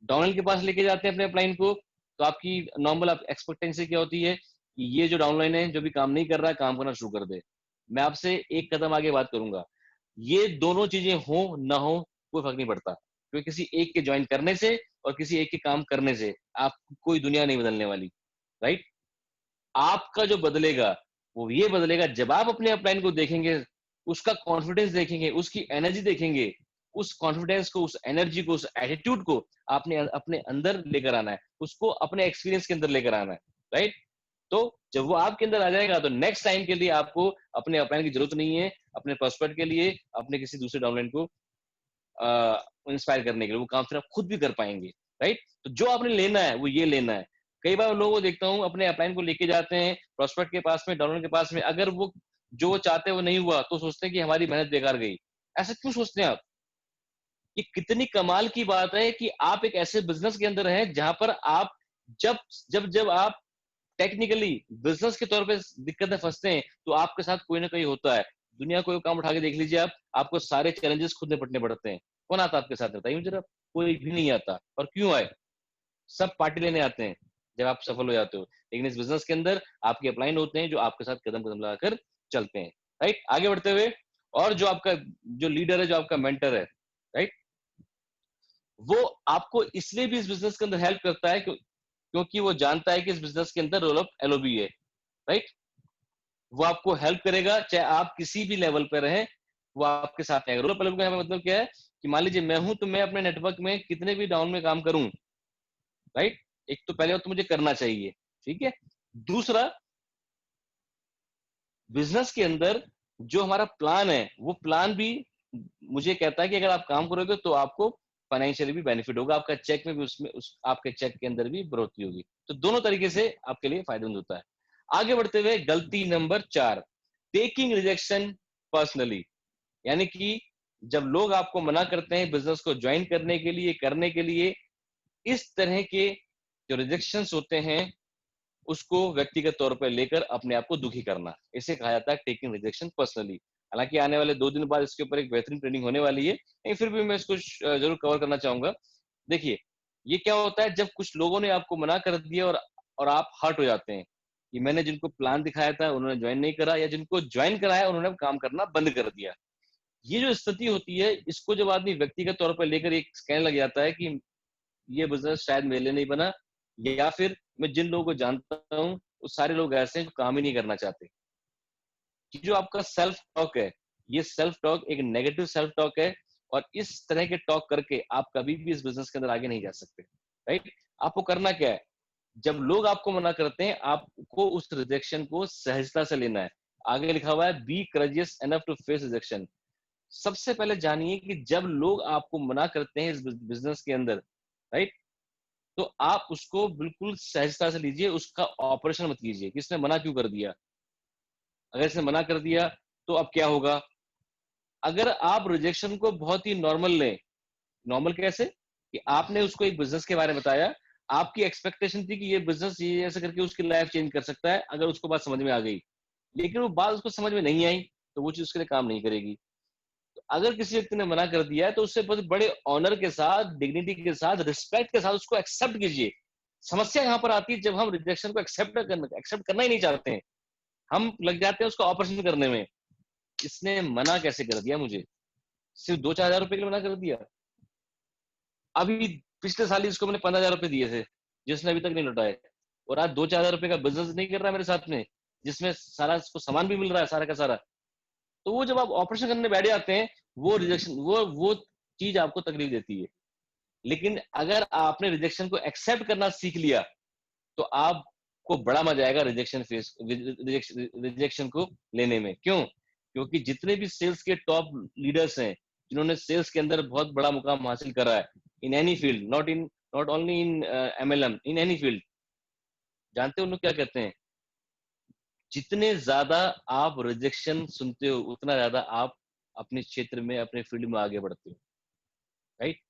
डाउनलाइन के पास लेके जाते हैं अपने अपलाइन को, तो आपकी नॉर्मल एक्सपेक्टेंसी क्या होती है कि ये जो डाउनलाइन है, जो भी काम नहीं कर रहा है, काम करना शुरू कर दे। मैं आपसे एक कदम आगे बात करूंगा, ये दोनों चीजें हो ना हो, कोई फर्क नहीं पड़ता, क्योंकि किसी एक के ज्वाइन करने से और किसी एक के काम करने से आप कोई दुनिया नहीं बदलने वाली, राइट। आपका जो बदलेगा, वो ये बदलेगा जब आप अपने अपलाइन को देखेंगे, उसका कॉन्फिडेंस देखेंगे, उसकी एनर्जी देखेंगे। उस कॉन्फिडेंस को, उस एनर्जी को, उस एटीट्यूड को आपने अपने अंदर लेकर आना है, उसको अपने एक्सपीरियंस के अंदर लेकर आना है, राइट। तो जब वो आपके अंदर आ जाएगा, तो नेक्स्ट टाइम के लिए आपको अपने अपलाइन की जरूरत नहीं है, अपने प्रोस्पेक्ट के लिए, अपने किसी दूसरे डाउनलाइन को इंस्पायर करने के लिए, वो काम फिर आप खुद भी कर पाएंगे, राइट। तो जो आपने लेना है वो ये लेना है। कई बार लोगों को देखता हूँ अपने अपलाइन को लेके जाते हैं प्रोस्पेक्ट के पास में, डाउनलाइन के पास में, अगर वो जो वो चाहते हैं वो नहीं हुआ, तो सोचते हैं कि हमारी मेहनत बेकार गई। ऐसा क्यों सोचते हैं आप? ये कितनी कमाल की बात है कि आप एक ऐसे बिजनेस के अंदर हैं जहां पर आप जब जब जब आप टेक्निकली बिजनेस के तौर पे दिक्कतें फंसते हैं तो आपके साथ कोई ना कोई होता है। दुनिया कोई काम उठा के देख लीजिए आप, आपको सारे चैलेंजेस खुद निपटने पड़ते हैं। कौन आता है आपके साथ, बताइए मुझे जरा। कोई भी नहीं आता। और क्यों आए? सब पार्टी लेने आते हैं जब आप सफल हो जाते हो। लेकिन इस बिजनेस के अंदर आपके अपलाइन होते हैं जो आपके साथ कदम कदम लगाकर चलते हैं। राइट, आगे बढ़ते हुए, और जो आपका जो लीडर है, जो आपका मेंटर है, राइट, वो आपको इसलिए भी इस बिजनेस के अंदर हेल्प करता है क्योंकि वो जानता है कि इस बिजनेस के अंदर रोल ऑफ एलओबी है। राइट, वो आपको हेल्प करेगा चाहे आप किसी भी लेवल पर रहें, वो आपके साथ है। रोल ऑफ एलओबी का मतलब क्या है कि मान लीजिए मैं हूं तो मैं अपने नेटवर्क में कितने भी डाउन में काम करूं, राइट, एक तो पहले तो मुझे करना चाहिए, ठीक है। दूसरा, बिजनेस के अंदर जो हमारा प्लान है वो प्लान भी मुझे कहता है कि अगर आप काम करोगे तो आपको फाइनेंशियली भी बेनिफिट होगा, आपका चेक में भी उसमें आपके चेक के अंदर भी बढ़ोतरी होगी। तो दोनों तरीके से आपके लिए फायदेमंद होता है। आगे बढ़ते हुए, गलती नंबर 4, टेकिंग रिजेक्शन पर्सनली। यानी कि जब लोग आपको मना करते हैं बिजनेस को ज्वाइन करने के लिए, करने के लिए, इस तरह के जो रिजेक्शंस होते हैं उसको व्यक्तिगत तौर पर लेकर अपने आप को दुखी करना, इसे कहा जाता है टेकिंग रिजेक्शन पर्सनली। हालांकि आने वाले 2 दिन बाद इसके ऊपर एक बेहतरीन ट्रेनिंग होने वाली है, लेकिन फिर भी मैं इसको जरूर कवर करना चाहूंगा। देखिए, ये क्या होता है जब कुछ लोगों ने आपको मना कर दिया और आप हर्ट हो जाते हैं कि मैंने जिनको प्लान दिखाया था उन्होंने ज्वाइन नहीं करा, या जिनको ज्वाइन कराया उन्होंने काम करना बंद कर दिया। ये जो स्थिति होती है, इसको जब आदमी व्यक्तिगत तौर पर लेकर एक कहने लग जाता है कि ये बिजनेस शायद मेरे लिए नहीं बना, या फिर मैं जिन लोगों को जानता हूँ वो सारे लोग ऐसे हैं जो काम ही नहीं करना चाहते। कि जो आपका सेल्फ टॉक है, ये सेल्फ टॉक एक नेगेटिव सेल्फ टॉक है, और इस तरह के टॉक करके आप कभी भी इस बिजनेस के अंदर आगे नहीं जा सकते। राइट, आपको करना क्या है, जब लोग आपको मना करते हैं आपको उस रिजेक्शन को सहजता से लेना है। आगे लिखा हुआ है be courageous enough to face rejection. सबसे पहले जानिए कि जब लोग आपको मना करते हैं इस बिजनेस के अंदर, राइट, तो आप उसको बिल्कुल सहजता से लीजिए, उसका ऑपरेशन मत कीजिए कि इसने मना क्यों कर दिया। अगर इसने मना कर दिया तो अब क्या होगा। अगर आप रिजेक्शन को बहुत ही नॉर्मल लें, नॉर्मल कैसे कि आपने उसको एक बिजनेस के बारे में बताया, आपकी एक्सपेक्टेशन थी कि ये बिजनेस ये ऐसे करके उसकी लाइफ चेंज कर सकता है, अगर उसको बात समझ में आ गई, लेकिन वो बात उसको समझ में नहीं आई तो वो चीज उसके लिए काम नहीं करेगी। तो अगर किसी व्यक्ति ने मना कर दिया है तो उससे बहुत बड़े ऑनर के साथ, डिग्निटी के साथ, रिस्पेक्ट के साथ उसको एक्सेप्ट कीजिए। समस्या यहाँ पर आती है जब हम रिजेक्शन को एक्सेप्ट करना ही नहीं चाहते हैं, हम लग जाते हैं उसको ऑपरेशन करने में। इसने मना कैसे कर दिया मुझे, सिर्फ 2-4 हजार रुपए के लिए मना कर दिया। अभी पिछले साल ही इसको मैंने 15,000 रुपए दिए थे जिसने अभी तक नहीं लौटाए, और आज 2-4 हजार रुपए का बिजनेस नहीं कर रहा है मेरे साथ में, जिसमें सारा इसको सामान भी मिल रहा है सारा का सारा। तो वो जब आप ऑपरेशन करने बैठ जाते हैं, वो रिजेक्शन वो चीज आपको तकलीफ देती है। लेकिन अगर आपने रिजेक्शन को एक्सेप्ट करना सीख लिया तो आपको बड़ा मजा आएगा रिजेक्शन को लेने में। क्यों? क्योंकि जितने भी सेल्स के टॉप लीडर्स हैं जिन्होंने सेल्स के अंदर बहुत बड़ा मुकाम हासिल करा है, in any field, not only in MLM, in any field, जानते हो उन लोग क्या कहते हैं, जितने ज्यादा आप रिजेक्शन सुनते हो उतना ज्यादा आप अपने क्षेत्र में, अपने फील्ड में आगे बढ़ते हो। राइट,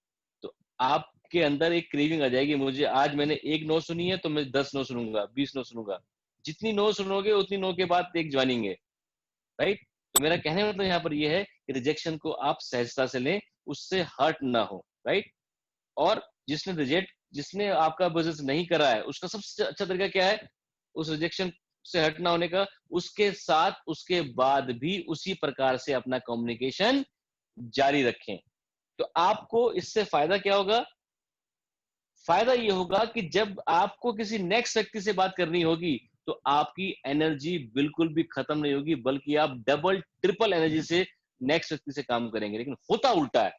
तो आपके अंदर एक क्रेविंग आ जाएगी, मुझे आज मैंने एक नो सुनी है तो मैं 10 नो सुनूंगा, 20 नो सुनूंगा। जितनी नो सुनोगे उतनी नो के बाद एक ज्वाइनिंग है। राइट, तो मेरा कहने मतलब यहाँ पर यह है कि रिजेक्शन को आप सहजता से लें, उससे हर्ट ना हो। राइट, और जिसने आपका बिजनेस नहीं करा है उसका सबसे अच्छा तरीका क्या है, उस रिजेक्शन से हट ना होने का, उसके साथ उसके बाद भी उसी प्रकार से अपना कम्युनिकेशन जारी रखें। तो आपको इससे फायदा क्या होगा? फायदा ये होगा कि जब आपको किसी नेक्स्ट व्यक्ति से बात करनी होगी तो आपकी एनर्जी बिल्कुल भी खत्म नहीं होगी, बल्कि आप डबल ट्रिपल एनर्जी से नेक्स्ट व्यक्ति से काम करेंगे। लेकिन होता उल्टा है,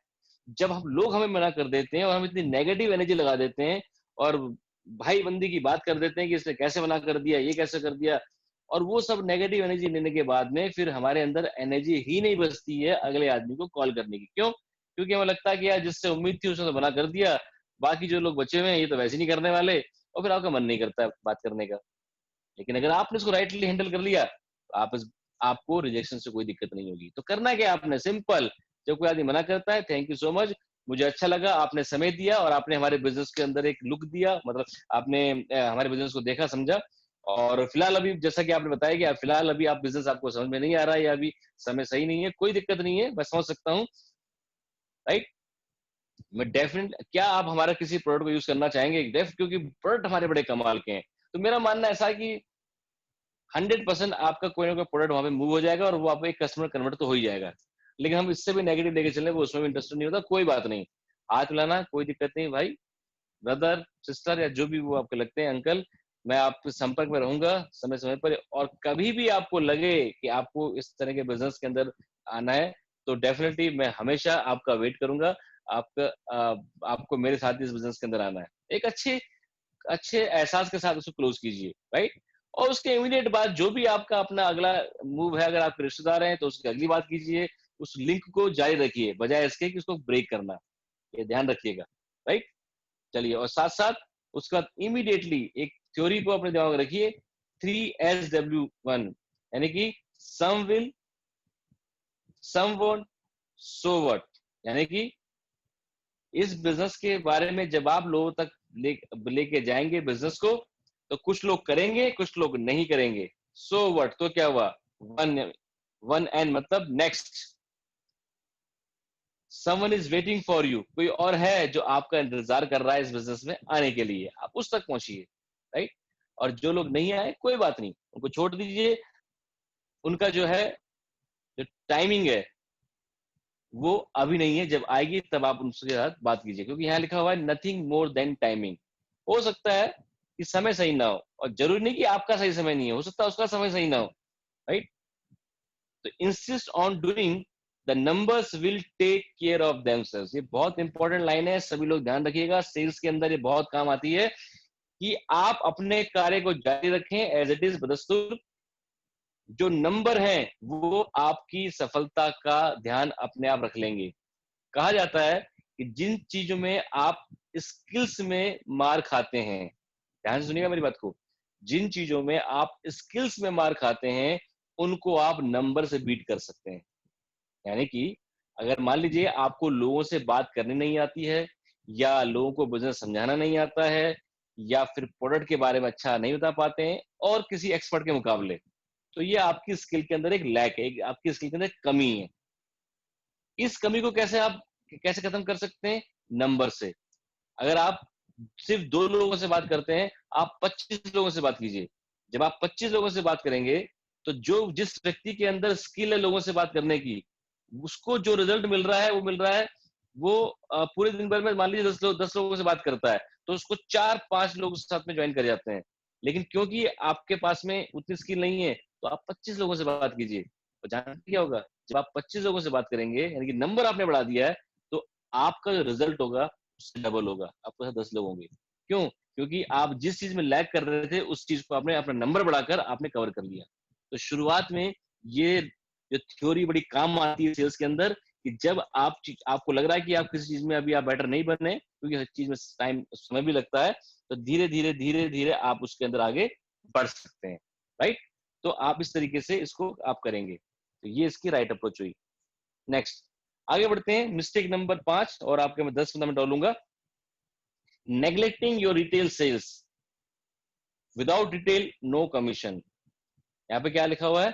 जब हम लोग हमें मना कर देते हैं और हम इतनी नेगेटिव एनर्जी लगा देते हैं और भाई बंदी की बात कर देते हैं कि इसने कैसे मना कर दिया, ये कैसे कर दिया, और वो सब नेगेटिव एनर्जी लेने के बाद में फिर हमारे अंदर एनर्जी ही नहीं बचती है अगले आदमी को कॉल करने की। क्यों? क्योंकि हमें लगता है कि यार जिससे उम्मीद थी उसने तो मना कर दिया, बाकी जो लोग बचे हुए हैं ये तो वैसे नहीं करने वाले, और फिर आपका मन नहीं करता बात करने का। लेकिन अगर आपने इसको राइटली हैंडल कर लिया तो आपको रिजेक्शन से कोई दिक्कत नहीं होगी। तो करना क्या आपने, सिंपल, जब कोई आदमी मना करता है, थैंक यू सो मच, मुझे अच्छा लगा आपने समय दिया और आपने हमारे बिजनेस के अंदर एक लुक दिया, मतलब आपने हमारे बिजनेस को देखा समझा, और फिलहाल अभी जैसा कि आपने बताया कि फिलहाल अभी आप बिजनेस आपको समझ में नहीं आ रहा है या अभी समय सही नहीं है, कोई दिक्कत नहीं है, मैं समझ सकता हूँ, राइट। मैं डेफिनेट, क्या आप हमारा किसी प्रोडक्ट को यूज करना चाहेंगे? क्योंकि प्रोडक्ट हमारे बड़े कमाल के हैं। तो मेरा मानना ऐसा है कि 100% आपका कोई ना कोई प्रोडक्ट वहां पे मूव हो जाएगा और वो आपको एक कस्टमर कन्वर्ट तो हो ही जाएगा। लेकिन हम इससे भी नेगेटिव लेके चले, वो उसमें भी इंटरेस्टेड नहीं होता, कोई बात नहीं, हाथ मिलाना कोई दिक्कत नहीं भाई, ब्रदर सिस्टर या जो भी वो आपको लगते हैं अंकल, मैं आपके संपर्क में रहूंगा समय समय पर। और कभी भी आपको लगे कि आपको इस तरह के बिजनेस के अंदर आना है तो डेफिनेटली मैं हमेशा आपका वेट करूंगा। आपका आपको मेरे साथ इस बिजनेस के अंदर आना है, एक अच्छे अच्छे एहसास के साथ उसको क्लोज कीजिए, राइट। और उसके इमीडिएट बाद जो भी आपका अपना अगला मूव है, अगर आपके रिश्तेदार हैं तो उसकी अगली बात कीजिए, उस लिंक को जारी रखिए बजाय इसके कि उसको ब्रेक करना, ये ध्यान रखिएगा, राइट। चलिए, और साथ साथ उसके बाद इमीडिएटली एक थ्योरी को अपने दिमाग में रखिए, 3SW1, यानी कि some will, some won't, so what. यानी कि इस बिजनेस के बारे में जब आप लोगों तक लेके जाएंगे बिजनेस को, तो कुछ लोग करेंगे कुछ लोग नहीं करेंगे, सो व्हाट, तो क्या हुआ, वन वन एन मतलब next, someone is waiting for you, कोई और है जो आपका इंतजार कर रहा है इस बिजनेस में आने के लिए, आप उस तक पहुंचिए, राइट। और जो लोग नहीं आए कोई बात नहीं, उनको छोड़ दीजिए, उनका जो है जो टाइमिंग है वो अभी नहीं है, जब आएगी तब आप उनके साथ बात कीजिए, क्योंकि यहाँ लिखा हुआ है नथिंग मोर देन टाइमिंग। हो सकता है कि समय सही ना हो, और जरूरी नहीं कि आपका सही समय नहीं है, हो सकता है उसका समय सही ना हो, राइट। तो insist on doing, the numbers will take care of themselves, ये बहुत इंपॉर्टेंट लाइन है, सभी लोग ध्यान रखिएगा, सेल्स के अंदर ये बहुत काम आती है कि आप अपने कार्य को जारी रखें एज इट इज बदस्तूर, जो नंबर हैं वो आपकी सफलता का ध्यान अपने आप रख लेंगे। कहा जाता है कि जिन चीजों में आप स्किल्स में मार खाते हैं, ध्यान से सुनिएगा मेरी बात को, जिन चीजों में आप स्किल्स में मार खाते हैं उनको आप नंबर से बीट कर सकते हैं। यानी कि अगर मान लीजिए आपको लोगों से बात करनी नहीं आती है, या लोगों को बिजनेस समझाना नहीं आता है, या फिर प्रोडक्ट के बारे में अच्छा नहीं बता पाते हैं और किसी एक्सपर्ट के मुकाबले, तो ये आपकी स्किल के अंदर एक लैक है, आपकी स्किल के अंदर एक कमी है। इस कमी को कैसे खत्म कर सकते हैं? नंबर से। अगर आप सिर्फ 2 लोगों से बात करते हैं, आप 25 लोगों से बात कीजिए। जब आप 25 लोगों से बात करेंगे तो जो जिस व्यक्ति के अंदर स्किल है लोगों से बात करने की, उसको जो रिजल्ट मिल रहा है वो मिल रहा है, वो पूरे दिन भर में मान लीजिए 10 लोगों से बात करता है तो उसको 4-5 लोग साथ में ज्वाइन कर जाते हैं। लेकिन क्योंकि आपके पास में उतनी स्किल नहीं है तो आप 25 लोगों से बात कीजिए, तो जानते क्या होगा, जब आप 25 लोगों से बात करेंगे यानी कि नंबर आपने बढ़ा दिया है, तो आपका जो रिजल्ट होगा उससे डबल होगा, आपके साथ 10 लोग होंगे। क्यों? क्योंकि आप जिस चीज में लैग कर रहे थे उस चीज को आपने अपना नंबर बढ़ाकर आपने कवर कर लिया। तो शुरुआत में ये जो थ्योरी बड़ी काम आती है सेल्स के अंदर, कि जब आपको लग रहा है कि आप किसी चीज में अभी आप बेटर नहीं बने, क्योंकि हर चीज में टाइम समय भी लगता है, तो धीरे धीरे आप उसके अंदर आगे बढ़ सकते हैं, राइट। तो आप इस तरीके से इसको आप करेंगे, तो ये इसकी राइट अप्रोच हुई। नेक्स्ट आगे बढ़ते हैं, मिस्टेक नंबर 5, और आपके मैं 10 फंडामेंट डालूंगा। Neglecting your retail sales, without retail no commission. यहाँ पे क्या लिखा हुआ है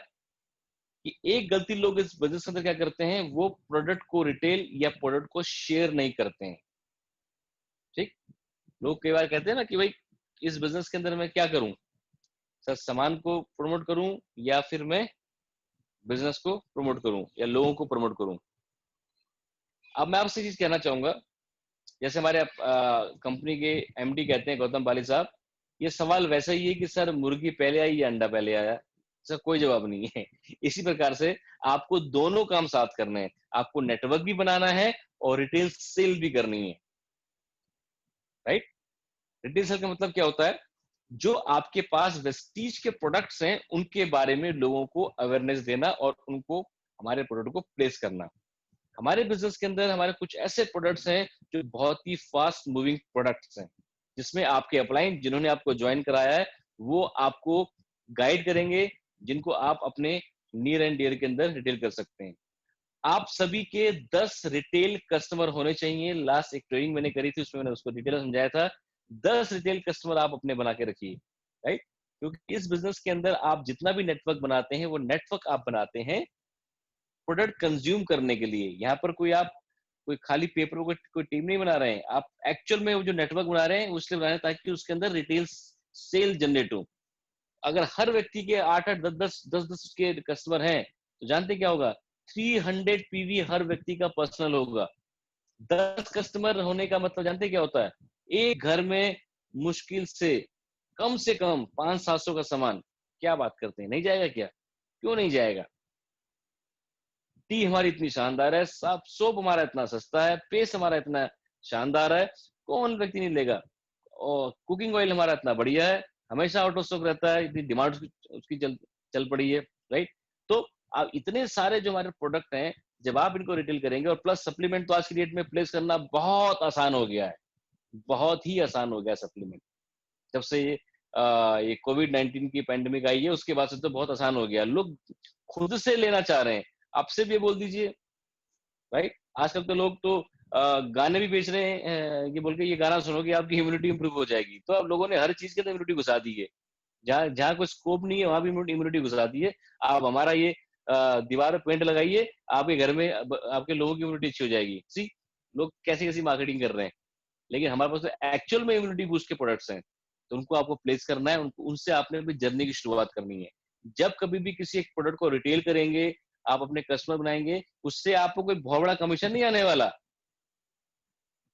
कि एक गलती लोग इस बिजनेस के अंदर क्या करते हैं, वो प्रोडक्ट को रिटेल या प्रोडक्ट को शेयर नहीं करते हैं। ठीक, लोग कई बार कहते हैं ना कि भाई इस बिजनेस के अंदर मैं क्या करूं सर, सामान को प्रमोट करूं या फिर मैं बिजनेस को प्रमोट करूं या लोगों को प्रमोट करूं। अब मैं आपसे चीज कहना चाहूंगा, जैसे हमारे कंपनी के एमडी कहते हैं गौतम बाली साहब, ये सवाल वैसा ही है कि सर मुर्गी पहले आई या अंडा पहले आया, सर कोई जवाब नहीं है। इसी प्रकार से आपको दोनों काम साथ करने हैं, आपको नेटवर्क भी बनाना है और रिटेल सेल भी करनी है, राइट। रिटेल सेल का मतलब क्या होता है, जो आपके पास वेस्टीज के प्रोडक्ट्स हैं उनके बारे में लोगों को अवेयरनेस देना और उनको हमारे प्रोडक्ट को प्लेस करना। हमारे बिजनेस के अंदर हमारे कुछ ऐसे प्रोडक्ट्स हैं जो बहुत ही फास्ट मूविंग प्रोडक्ट्स हैं, जिसमें आपके अपलाइन जिन्होंने आपको ज्वाइन कराया है वो आपको गाइड करेंगे, जिनको आप अपने नियर एंड डियर के अंदर रिटेल कर सकते हैं। आप सभी के 10 रिटेल कस्टमर होने चाहिए। लास्ट एक ट्रेनिंग मैंने करी थी उसमें मैंने उसको डिटेल समझाया था। 10 रिटेल कस्टमर आप अपने बना के रखिए, राइट। क्योंकि इस बिजनेस के अंदर आप जितना भी नेटवर्क बनाते हैं वो नेटवर्क आप बनाते हैं प्रोडक्ट कंज्यूम करने के लिए। यहाँ पर कोई खाली पेपर कोई टीम नहीं बना रहे हैं, आप एक्चुअल में वो जो नेटवर्क बना रहे हैं उसलिए बना रहे हैं ताकि उसके अंदर रिटेल सेल जनरेट हो। अगर हर व्यक्ति के 8-8 10-10 के कस्टमर हैं तो जानते क्या होगा, 300 पीवी हर व्यक्ति का पर्सनल होगा। 10 कस्टमर होने का मतलब जानते क्या होता है, एक घर में मुश्किल से कम 500-700 का सामान। क्या बात करते हैं, नहीं जाएगा क्या? क्यों नहीं जाएगा? टी हमारी इतनी शानदार है, सोप हमारा इतना सस्ता है, पेस्ट हमारा इतना शानदार है, कौन व्यक्ति नहीं लेगा? और कुकिंग ऑयल हमारा इतना बढ़िया है, हमेशा आउट ऑफ स्टॉक रहता है, इतनी डिमांड उसकी चल पड़ी है, राइट? तो आप इतने सारे जो हमारे प्रोडक्ट हैं, जब आप इनको रिटेल करेंगे, और प्लस सप्लीमेंट तो आज की डेट में प्लेस करना बहुत आसान हो गया है, बहुत ही आसान हो गया सप्लीमेंट। जब से ये कोविड-19 की पैंडेमिक आई है उसके बाद से तो बहुत आसान हो गया, लोग खुद से लेना चाह रहे हैं। आपसे भी बोल दीजिए, राइट? आजकल तो लोग तो गाने भी बेच रहे हैं, ये बोल के ये गाना सुनोगे आपकी इम्यूनिटी इंप्रूव हो जाएगी। तो अब लोगों ने हर चीज के अंदर इम्यूनिटी घुसा दी है, जहाँ जहाँ कोई स्कोप नहीं है वहां भी इम्यूनिटी घुसा दी है। आप हमारा ये दीवार पे पेंट लगाइए, आपके घर में आपके लोगों की इम्यूनिटी अच्छी हो जाएगी। सी लोग कैसी कैसी मार्केटिंग कर रहे हैं, लेकिन हमारे पास तो एक्चुअल में इम्यूनिटी बूस्ट के प्रोडक्ट्स हैं, तो उनको आपको प्लेस करना है, उनसे आपने अपनी जर्नी की शुरुआत करनी है। जब कभी भी किसी एक प्रोडक्ट को रिटेल करेंगे, आप अपने कस्टमर बनाएंगे, उससे आपको कोई बहुत बड़ा कमीशन नहीं आने वाला,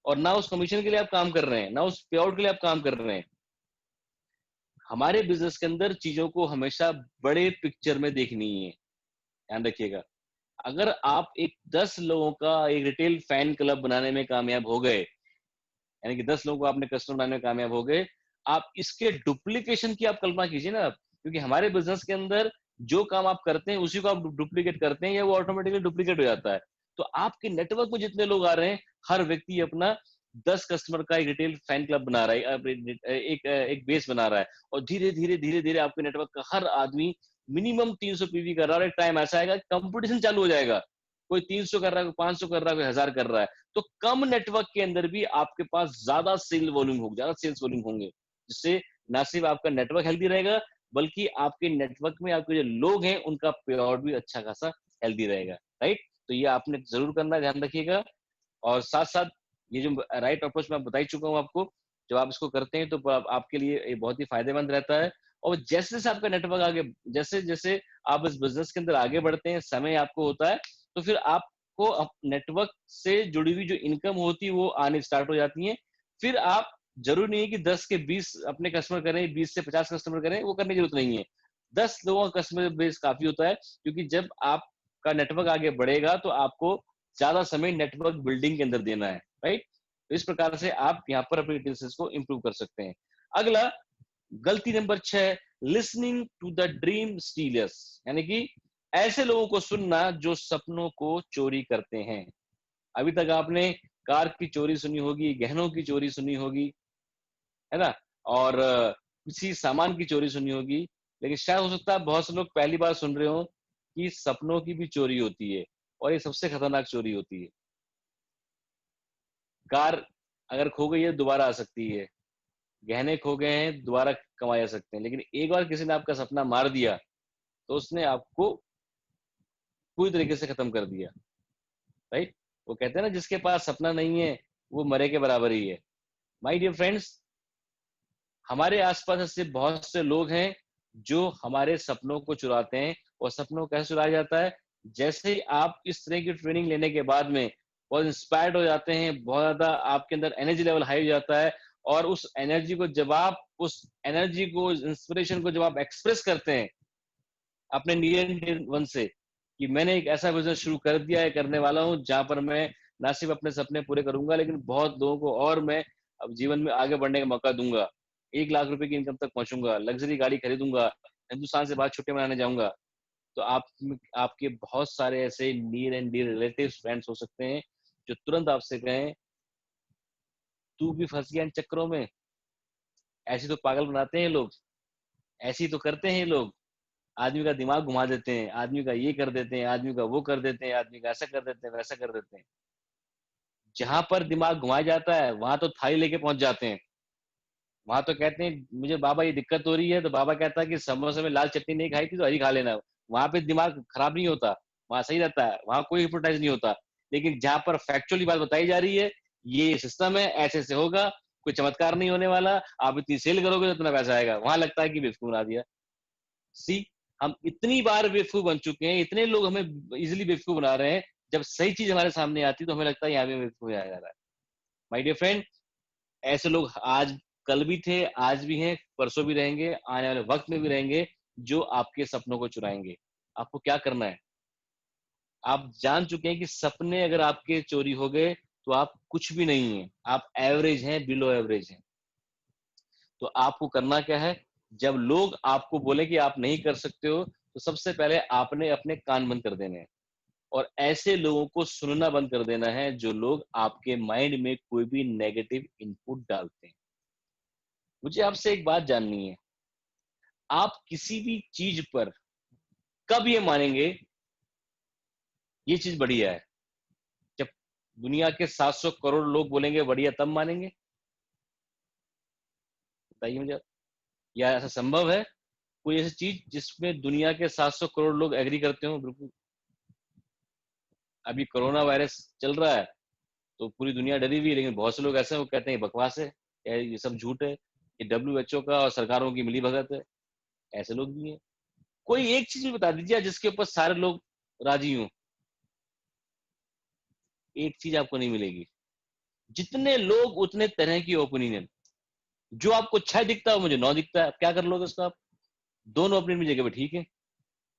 और ना उस कमीशन के लिए आप काम कर रहे हैं, ना उस पे आउट के लिए आप काम कर रहे हैं। हमारे बिजनेस के अंदर चीजों को हमेशा बड़े पिक्चर में देखनी है, ध्यान रखिएगा। अगर आप एक 10 लोगों का एक रिटेल फैन क्लब बनाने में कामयाब हो गए, यानी कि 10 लोगों को आपने कस्टमर बनाने में कामयाब हो गए, आप इसके डुप्लीकेशन की आप कल्पना कीजिए ना आप, क्योंकि हमारे बिजनेस के अंदर जो काम आप करते हैं उसी को आप डुप्लीकेट करते हैं, या वो ऑटोमेटिकली डुप्लीकेट हो जाता है। तो आपके नेटवर्क में जितने लोग आ रहे हैं, हर व्यक्ति अपना 10 कस्टमर का एक रिटेल फैन क्लब बना रहा है, एक बेस बना रहा है, और धीरे धीरे धीरे धीरे आपके नेटवर्क का हर आदमी मिनिमम 300 पीवी कर रहा है, और एक टाइम ऐसा आएगा कंपटीशन चालू हो जाएगा, कोई 300 कर रहा है, कोई 500 कर रहा है, कोई 1000 कर रहा है। तो कम नेटवर्क के अंदर भी आपके पास ज्यादा सेल वॉल्यूम होगा, ज्यादा सेल्स वॉल्यूम होंगे, जिससे ना सिर्फ आपका नेटवर्क हेल्दी रहेगा, बल्कि आपके नेटवर्क में आपके जो लोग हैं उनका पे आउट भी अच्छा खासा हेल्दी रहेगा, राइट? तो ये आपने जरूर करना है, ध्यान रखिएगा। और साथ साथ ये जो राइट अप्रोच मैं बता ही चुका हूँ आपको, जब आप इसको करते हैं तो आपके लिए ये बहुत ही फायदेमंद रहता है। और जैसे जैसे आपका नेटवर्क आगे, जैसे जैसे आप इस बिजनेस के अंदर आगे बढ़ते हैं, समय आपको होता है, तो फिर आपको नेटवर्क से जुड़ी हुई जो इनकम होती है वो आने स्टार्ट हो जाती है। फिर आप, जरूरी नहीं है कि 10 के 20 अपने कस्टमर करें, 20 से 50 कस्टमर करें, वो करने की जरूरत नहीं है। 10 लोगों का कस्टमर बेस काफी होता है, क्योंकि जब आपका नेटवर्क आगे बढ़ेगा तो आपको ज्यादा समय नेटवर्क बिल्डिंग के अंदर देना है, राइट? तो इस प्रकार से आप यहाँ पर अपनी डिटेल्स को इंप्रूव कर सकते हैं। अगला, गलती number 6, listening to the dream stealers, यानी कि ऐसे लोगों को सुनना जो सपनों को चोरी करते हैं। अभी तक आपने कार की चोरी सुनी होगी, गहनों की चोरी सुनी होगी, है ना, और किसी सामान की चोरी सुनी होगी, लेकिन शायद हो सकता है बहुत से लोग पहली बार सुन रहे हो कि सपनों की भी चोरी होती है, और ये सबसे खतरनाक चोरी होती है। कार अगर खो गई है दोबारा आ सकती है, गहने खो गए हैं दोबारा कमाए जा सकते हैं, लेकिन एक बार किसी ने आपका सपना मार दिया तो उसने आपको पूरी तरीके से खत्म कर दिया, राइट? वो कहते हैं ना, जिसके पास सपना नहीं है वो मरे के बराबर ही है। माय डियर फ्रेंड्स, हमारे आसपास ऐसे बहुत से लोग हैं जो हमारे सपनों को चुराते हैं। और सपनों को कैसे चुराया जाता है? जैसे ही आप इस तरह की ट्रेनिंग लेने के बाद में बहुत इंस्पायर्ड हो जाते हैं, बहुत ज्यादा आपके अंदर एनर्जी लेवल हाई हो जाता है, और उस एनर्जी को जब आप, उस एनर्जी को, इंस्पिरेशन को जब आप एक्सप्रेस करते हैं अपने नियर एंड डियर वन से, कि मैंने एक ऐसा बिजनेस शुरू कर दिया है, करने वाला हूँ, जहां पर मैं ना सिर्फ अपने सपने पूरे करूंगा, लेकिन बहुत लोगों को और मैं अब जीवन में आगे बढ़ने का मौका दूंगा, 1 लाख रुपए की इनकम तक पहुंचूंगा, लग्जरी गाड़ी खरीदूंगा, हिंदुस्तान से बाहर छुट्टियां मनाने जाऊंगा। तो आपके बहुत सारे ऐसे near and dear relatives, friends हो सकते हैं जो तुरंत आपसे कहें, तू भी फंस गया इन चक्करों में, ऐसे तो पागल बनाते हैं लोग, ऐसे ही तो करते हैं लोग, आदमी का दिमाग घुमा देते हैं, आदमी का ये कर देते हैं, आदमी का वो कर देते हैं, आदमी का ऐसा कर देते हैं, वैसा कर देते हैं। जहां पर दिमाग घुमाया जाता है वहां तो थाली लेके पहुंच जाते हैं, वहां तो कहते हैं मुझे बाबा ये दिक्कत हो रही है, तो बाबा कहता है कि समोसे में लाल चटनी नहीं खाई थी तो हरी खा लेना। वहां पे दिमाग खराब नहीं होता, वहां सही रहता है, वहां कोई हिप्नोटाइज नहीं होता। लेकिन जहां पर फैक्चुअली बात बताई जा रही है, ये सिस्टम है, ऐसे से होगा, कोई चमत्कार नहीं होने वाला, आप इतनी सेल करोगे तो इतना पैसा आएगा, वहां लगता है कि बेवकूफ बना दिया। सी, हम इतनी बार बेवकूफ बन चुके हैं, इतने लोग हमें इजिली बेवकूफ बना रहे हैं, जब सही चीज हमारे सामने आती है तो हमें लगता है यहाँ पे बेवकूफ आ जा रहा है। माय डियर फ्रेंड, ऐसे लोग आज कल भी थे, आज भी हैं, परसों भी रहेंगे, आने वाले वक्त में भी रहेंगे, जो आपके सपनों को चुराएंगे। आपको क्या करना है? आप जान चुके हैं कि सपने अगर आपके चोरी हो गए तो आप कुछ भी नहीं है, आप एवरेज हैं, बिलो एवरेज हैं। तो आपको करना क्या है? जब लोग आपको बोले कि आप नहीं कर सकते हो, तो सबसे पहले आपने अपने कान बंद कर देने हैं और ऐसे लोगों को सुनना बंद कर देना है जो लोग आपके माइंड में कोई भी नेगेटिव इनपुट डालते हैं। मुझे आपसे एक बात जाननी है, आप किसी भी चीज पर कब ये मानेंगे ये चीज बढ़िया है? जब दुनिया के 700 करोड़ लोग बोलेंगे बढ़िया, तब मानेंगे? बताइए मुझे आप। या ऐसा संभव है कोई ऐसी चीज जिसमें दुनिया के 700 करोड़ लोग एग्री करते हो? बिल्कुल। अभी कोरोना वायरस चल रहा है तो पूरी दुनिया डरी हुई है, लेकिन बहुत से लोग ऐसे हैं वो कहते हैं बकवास है, ये सब झूठ है, ये WHO का और सरकारों की मिली भगत है। ऐसे लोग भी हैं। कोई एक चीज भी बता दीजिए जिसके ऊपर सारे लोग राजी हों। एक चीज आपको नहीं मिलेगी। जितने लोग उतने तरह की ओपिनियन। जो आपको 6 दिखता है वो मुझे 9 दिखता है, क्या कर लोगे उसका आप? दोनों अपनी जगह पे ठीक है,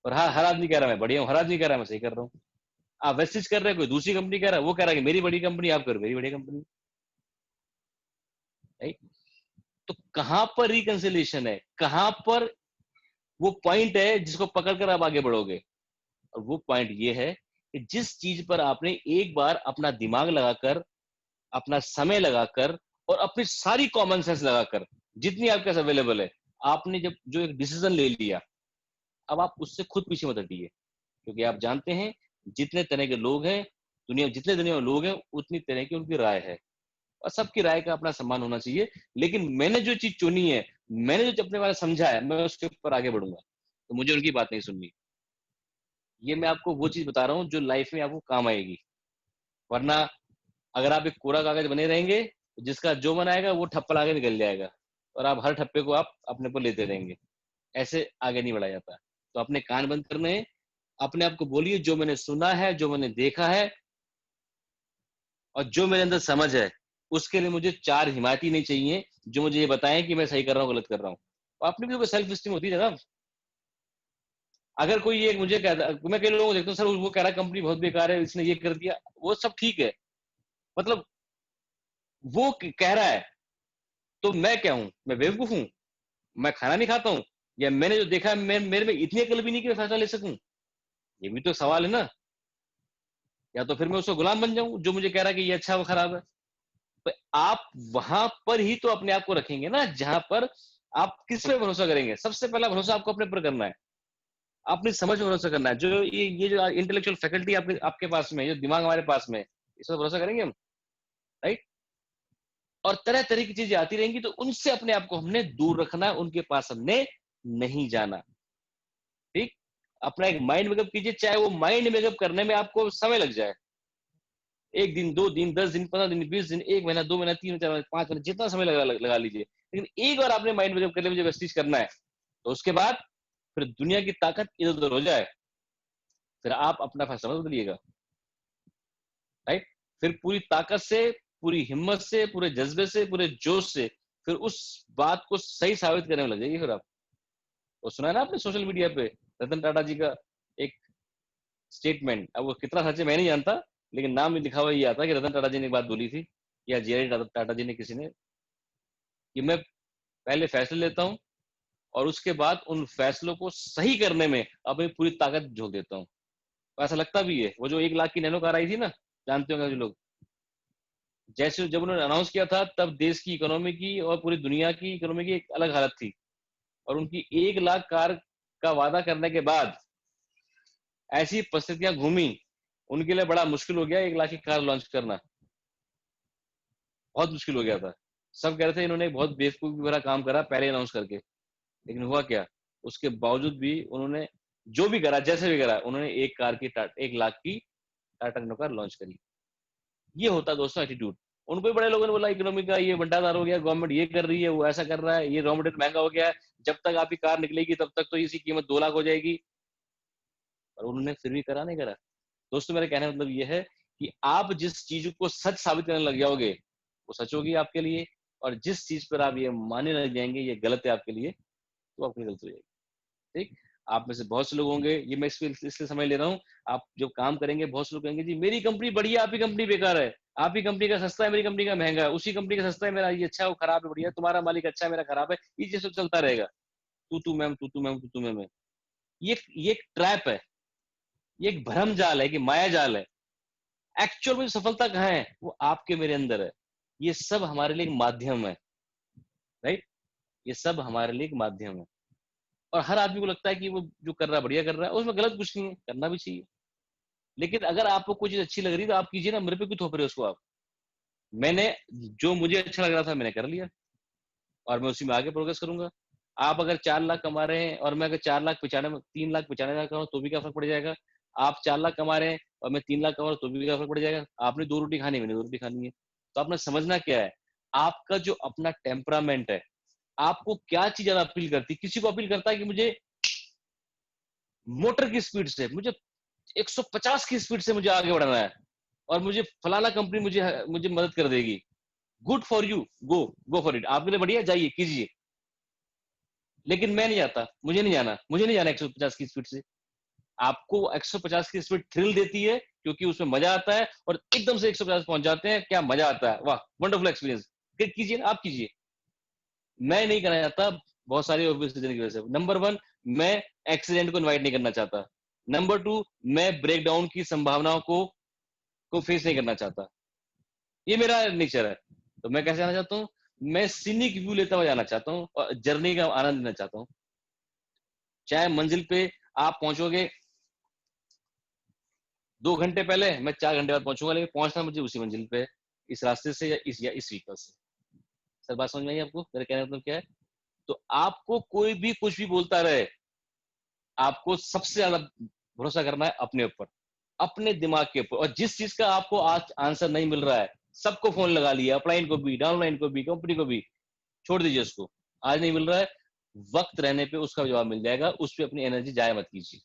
और हर आदमी कह रहा है मैं बढ़िया हूँ, हर आदमी कह रहा है मैं सही कर रहा हूँ। आप वेस्टिज कर रहे हैं, कोई दूसरी कंपनी कह रहा है, वो कह रहा है कि मेरी बड़ी कंपनी, आप कर मेरी बड़ी कंपनी। राइट? तो कहां पर रिकंसिलिएशन है? कहां पर वो पॉइंट है जिसको पकड़कर आप आगे बढ़ोगे? और वो पॉइंट ये है कि जिस चीज पर आपने एक बार अपना दिमाग लगाकर, अपना समय लगाकर और अपनी सारी कॉमन सेंस लगाकर, जितनी आपके पास अवेलेबल है, आपने जब जो एक डिसीजन ले लिया, अब आप उससे खुद पीछे मत हटिए। क्योंकि आप जानते हैं जितने तरह के लोग हैं दुनिया, जितने दुनिया में लोग हैं उतनी तरह की उनकी राय है, और सबकी राय का अपना सम्मान होना चाहिए। लेकिन मैंने जो चीज चुनी है, मैंने जो अपने बारे में समझा है, मैं उसके ऊपर आगे बढ़ूंगा, तो मुझे उनकी बात नहीं सुननी। ये मैं आपको वो चीज बता रहा हूँ जो लाइफ में आपको काम आएगी। वरना अगर आप एक कोरा कागज बने रहेंगे तो जिसका जो बनाएगा वो ठप्पा आगे निकल जाएगा, और आप हर ठप्पे को आप अपने पर लेते रहेंगे। ऐसे आगे नहीं बढ़ा जाता। तो अपने कान बंद करने हैं, अपने आप को बोलिए जो मैंने सुना है, जो मैंने देखा है और जो मेरे अंदर समझ है, उसके लिए मुझे 4 हिमायती नहीं चाहिए जो मुझे ये बताएं कि मैं सही कर रहा हूँ गलत कर रहा हूँ। अपनी भी सेल्फ स्टीम होती है जनाब। अगर कोई ये मुझे कहता, मैं कई लोगों को देखता हूँ सर वो कह रहा है कंपनी बहुत बेकार है, इसने ये कर दिया, वो सब ठीक है, मतलब वो कह रहा है तो मैं क्या हूं? मैं बेवकूफ हूं? मैं खाना नहीं खाता हूं? या मैंने जो देखा है मेरे में इतनी अकल भी नहीं कि मैं फैसला ले सकूं? ये भी तो सवाल है ना। या तो फिर मैं उसका गुलाम बन जाऊं जो मुझे कह रहा है कि ये अच्छा वो खराब है। तो आप वहां पर ही तो अपने आप को रखेंगे ना जहां पर आप किस पे भरोसा करेंगे। सबसे पहला भरोसा आपको अपने पर करना है, अपनी समझ पर भरोसा करना है। जो ये जो इंटेलेक्चुअल फैकल्टी आपके आपके पास में, जो दिमाग हमारे पास में, इस पर भरोसा करेंगे हम। राइट? और तरह तरह की चीजें आती रहेंगी तो उनसे अपने आप को हमने दूर रखना है, उनके पास हमने नहीं जाना। ठीक? अपना एक माइंड मेकअप कीजिए, चाहे वो माइंड मेकअप करने में आपको समय लग जाए, 1 दिन 2 दिन 10 दिन 15 दिन 20 दिन 1 महीना 2 महीना 3 महीना 4 महीना 5 महीना, जितना समय लगा लीजिए। लेकिन एक बार आपने माइंड मेकअप कर लिया मुझे वेस्टिज करना है, तो उसके बाद फिर दुनिया की ताकत इधर उधर हो जाए, फिर आप अपना फैसला बदलिएगा। राइट? फिर पूरी ताकत से, पूरी हिम्मत से, पूरे जज्बे से, पूरे जोश से फिर उस बात को सही साबित करने में लग जाइए। फिर आप, वो सुना है ना आपने सोशल मीडिया पे रतन टाटा जी का एक स्टेटमेंट, अब वो कितना सच है मैं नहीं जानता, लेकिन नाम में लिखा हुआ ये आता है कि रतन टाटा जी ने एक बात बोली थी, या जे टाटा जी ने, किसी ने, कि मैं पहले फैसले लेता हूँ और उसके बाद उन फैसलों को सही करने में अपनी पूरी ताकत झोंक देता हूँ। तो ऐसा लगता भी है। वो जो 1 लाख की नैनो कार आई थी ना, जानते होंगे जो लोग, जैसे जब उन्होंने अनाउंस किया था तब देश की इकोनॉमी की और पूरी दुनिया की इकोनॉमी की एक अलग हालत थी, और उनकी 1 लाख कार का वादा करने के बाद ऐसी परिस्थितियां घूमी, उनके लिए बड़ा मुश्किल हो गया 1 लाख की कार लॉन्च करना, बहुत मुश्किल हो गया था। सब कह रहे थे इन्होंने बहुत बेवकूफी भरा काम करा पहले अनाउंस करके, लेकिन हुआ क्या, उसके बावजूद भी उन्होंने जो भी करा, जैसे भी करा, उन्होंने 1 लाख की टाटा नैनो कार लॉन्च करी। ये होता है दोस्तों एटीट्यूड। उनको भी बड़े लोगों ने बोला इकोनॉमी का ये बंटाधार हो गया, गवर्नमेंट ये कर रही है, वो ऐसा कर रहा है, ये रॉ मटेरियल महंगा हो गया है, जब तक आपकी कार निकलेगी तब तक तो इसकी कीमत 2 लाख हो जाएगी, और उन्होंने फिर भी करा नहीं करा। दोस्तों मेरा कहने का मतलब ये है कि आप जिस चीज को सच साबित करने लग जाओगे वो सच होगी आपके लिए, और जिस चीज पर आप ये मानने लग जाएंगे ये गलत है आपके लिए, तो आपकी गलत हो जाएगी। ठीक, आप में से बहुत से लोग होंगे, ये मैं इसलिए समझ ले रहा हूँ, आप जब काम करेंगे बहुत से लोग कहेंगे जी मेरी कंपनी बढ़िया, आपकी कंपनी बेकार है, आपकी कंपनी का सस्ता है, मेरी कंपनी का महंगा है, उसी कंपनी का सस्ता है, मेरा ये अच्छा है, वो खराब है, बढ़िया, तुम्हारा मालिक अच्छा है, मेरा खराब है, ये चीज चलता रहेगा, तू मैम तू मैम तू मैं। ये एक ट्रैप है, ये एक भ्रम जाल है, कि माया जाल है। एक्चुअल में सफलता कहाँ है, वो आपके मेरे अंदर है। ये सब हमारे लिए एक माध्यम है, राइट, ये सब हमारे लिए एक माध्यम है। और हर आदमी को लगता है कि वो जो कर रहा है बढ़िया कर रहा है, उसमें गलत कुछ नहीं है, करना भी चाहिए। लेकिन अगर आपको कोई चीज अच्छी लग रही है तो आप कीजिए ना, मेरे पे क्यों थोप रहे हो उसको आप। मैंने जो मुझे अच्छा लग रहा था मैंने कर लिया, और मैं उसी में आगे प्रोग्रेस करूंगा। आप अगर 4 लाख कमा रहे हैं और मैं अगर 3,95,000 का तो भी क्या फर्क पड़ जाएगा। आप 4 लाख कमा रहे हैं और मैं 3 लाख कमा रहा हूं तो भी क्या फर्क पड़ जाएगा। आपने 2 रोटी खानी, मैंने 2 रोटी खानी है। तो आपने समझना क्या है, आपका जो अपना टेम्परामेंट है, आपको क्या चीज ज्यादा अपील करती है। किसी को अपील करता है कि मुझे मोटर की स्पीड से, मुझे 150 की स्पीड से मुझे आगे बढ़ना है, और मुझे फलाना कंपनी मुझे मुझे मदद कर देगी। Good for you, go for it, आपके लिए बढ़िया, जाइए कीजिए। लेकिन मैं नहीं जाता, मुझे नहीं जाना 150 की स्पीड से। आपको 150 की स्पीड थ्रिल देती है क्योंकि उसमें मजा आता है, और एकदम से 150 पहुंच जाते हैं, क्या मजा आता है, वाह वंडरफुल एक्सपीरियंस। कीजिए ना, आप कीजिए। मैं नहीं करना चाहता, बहुत सारी ऑब्वियस रीजन की वजह से। नंबर 1, मैं एक्सीडेंट को इनवाइट नहीं करना चाहता। नंबर 2, मैं ब्रेकडाउन की संभावनाओं को फेस नहीं करना चाहता। ये मेरा नेचर है। तो मैं कैसे जाना चाहता हूँ, मैं सीनिक व्यू लेता हुआ जाना चाहता हूँ और जर्नी का आनंद लेना चाहता हूँ। चाहे मंजिल पे आप पहुंचोगे 2 घंटे पहले, मैं 4 घंटे बाद पहुंचूंगा, लेकिन पहुंचना मुझे उसी मंजिल पे, इस रास्ते से या इस व्हीकल से। सर बात समझ में आई आपको, मेरे कहने का मतलब क्या है। तो आपको कोई भी कुछ भी बोलता रहे, आपको सबसे ज्यादा भरोसा करना है अपने ऊपर, अपने दिमाग के ऊपर। और जिस चीज का आपको आज आंसर नहीं मिल रहा है, सबको फोन लगा लिया, अपलाइन को भी, डाउनलाइन को भी, कंपनी को भी, छोड़ दीजिए उसको। आज नहीं मिल रहा है, वक्त रहने पे उसका जवाब मिल जाएगा। उस पर अपनी एनर्जी जाया मत कीजिए,